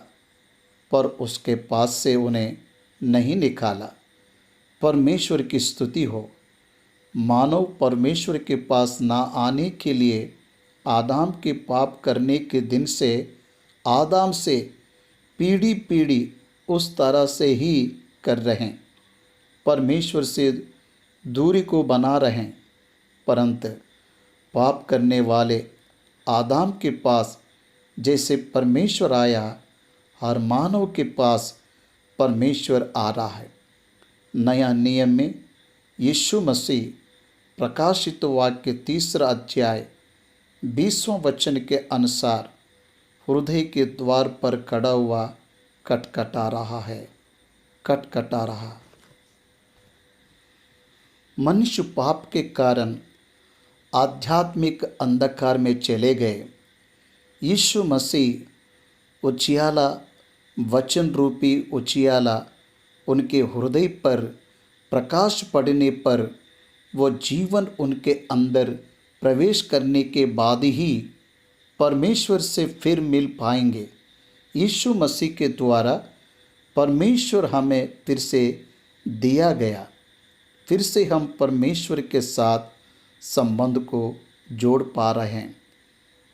पर उसके पास से उन्हें नहीं निकाला। परमेश्वर की स्तुति हो। मानव परमेश्वर के पास ना आने के लिए आदम के पाप करने के दिन से आदम से पीढ़ी पीढ़ी उस तरह से ही कर रहे हैं, परमेश्वर से दूरी को बना रहे हैं। परंतु पाप करने वाले आदम के पास जैसे परमेश्वर आया, हर मानव के पास परमेश्वर आ रहा है। नया नियम में यीशु मसीह प्रकाशित वाक्य 3 अध्याय 20वां वचन के अनुसार हृदय के द्वार पर खड़ा हुआ खटखटा रहा है, खटखटा रहा। मनुष्य पाप के कारण आध्यात्मिक अंधकार में चले गए। यीशु मसीह उजियाला, वचन रूपी उजियाला उनके हृदय पर प्रकाश पड़ने पर वो जीवन उनके अंदर प्रवेश करने के बाद ही परमेश्वर से फिर मिल पाएंगे। यीशु मसीह के द्वारा परमेश्वर हमें फिर से दिया गया, फिर से हम परमेश्वर के साथ संबंध को जोड़ पा रहे हैं।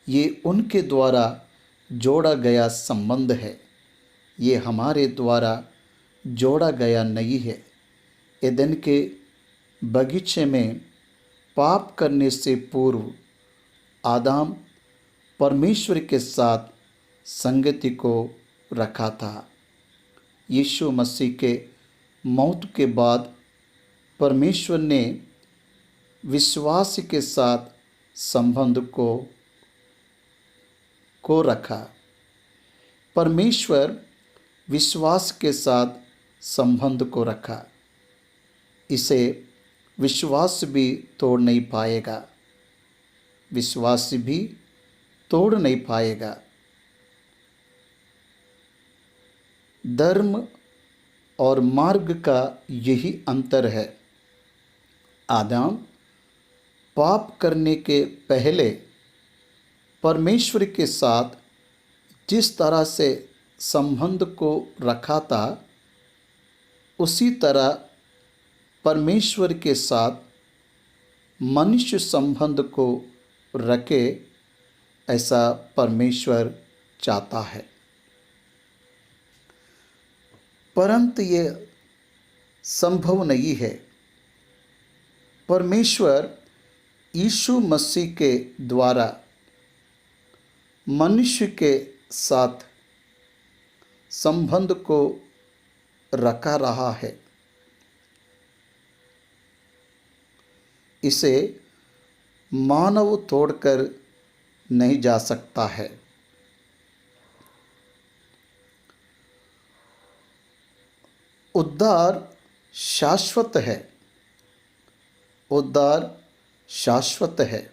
ये उनके द्वारा जोड़ा गया संबंध है, ये हमारे द्वारा जोड़ा गया नहीं है। एदन के बगीचे में पाप करने से पूर्व आदम परमेश्वर के साथ संगति को रखा था। यीशु मसीह के मौत के बाद परमेश्वर ने विश्वास के साथ संबंध को रखा। परमेश्वर विश्वास के साथ संबंध को रखा, इसे विश्वास भी तोड़ नहीं पाएगा, विश्वास भी तोड़ नहीं पाएगा। धर्म और मार्ग का यही अंतर है। आदम पाप करने के पहले परमेश्वर के साथ जिस तरह से संबंध को रखा था, उसी तरह परमेश्वर के साथ मनुष्य संबंध को रखे, ऐसा परमेश्वर चाहता है। परंतु ये संभव नहीं है। परमेश्वर यीशु मसीह के द्वारा मनुष्य के साथ संबंध को रखा रहा है। इसे मानव तोड़कर नहीं जा सकता है। उद्धार शाश्वत है, उद्धार शाश्वत है।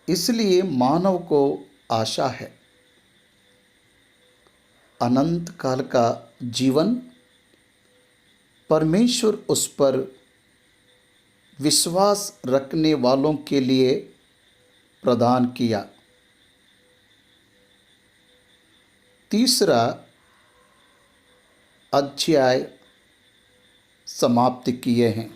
इसलिए मानव को आशा है। अनंत काल का जीवन परमेश्वर उस पर विश्वास रखने वालों के लिए प्रदान किया। 3 अध्याय समाप्त किए हैं।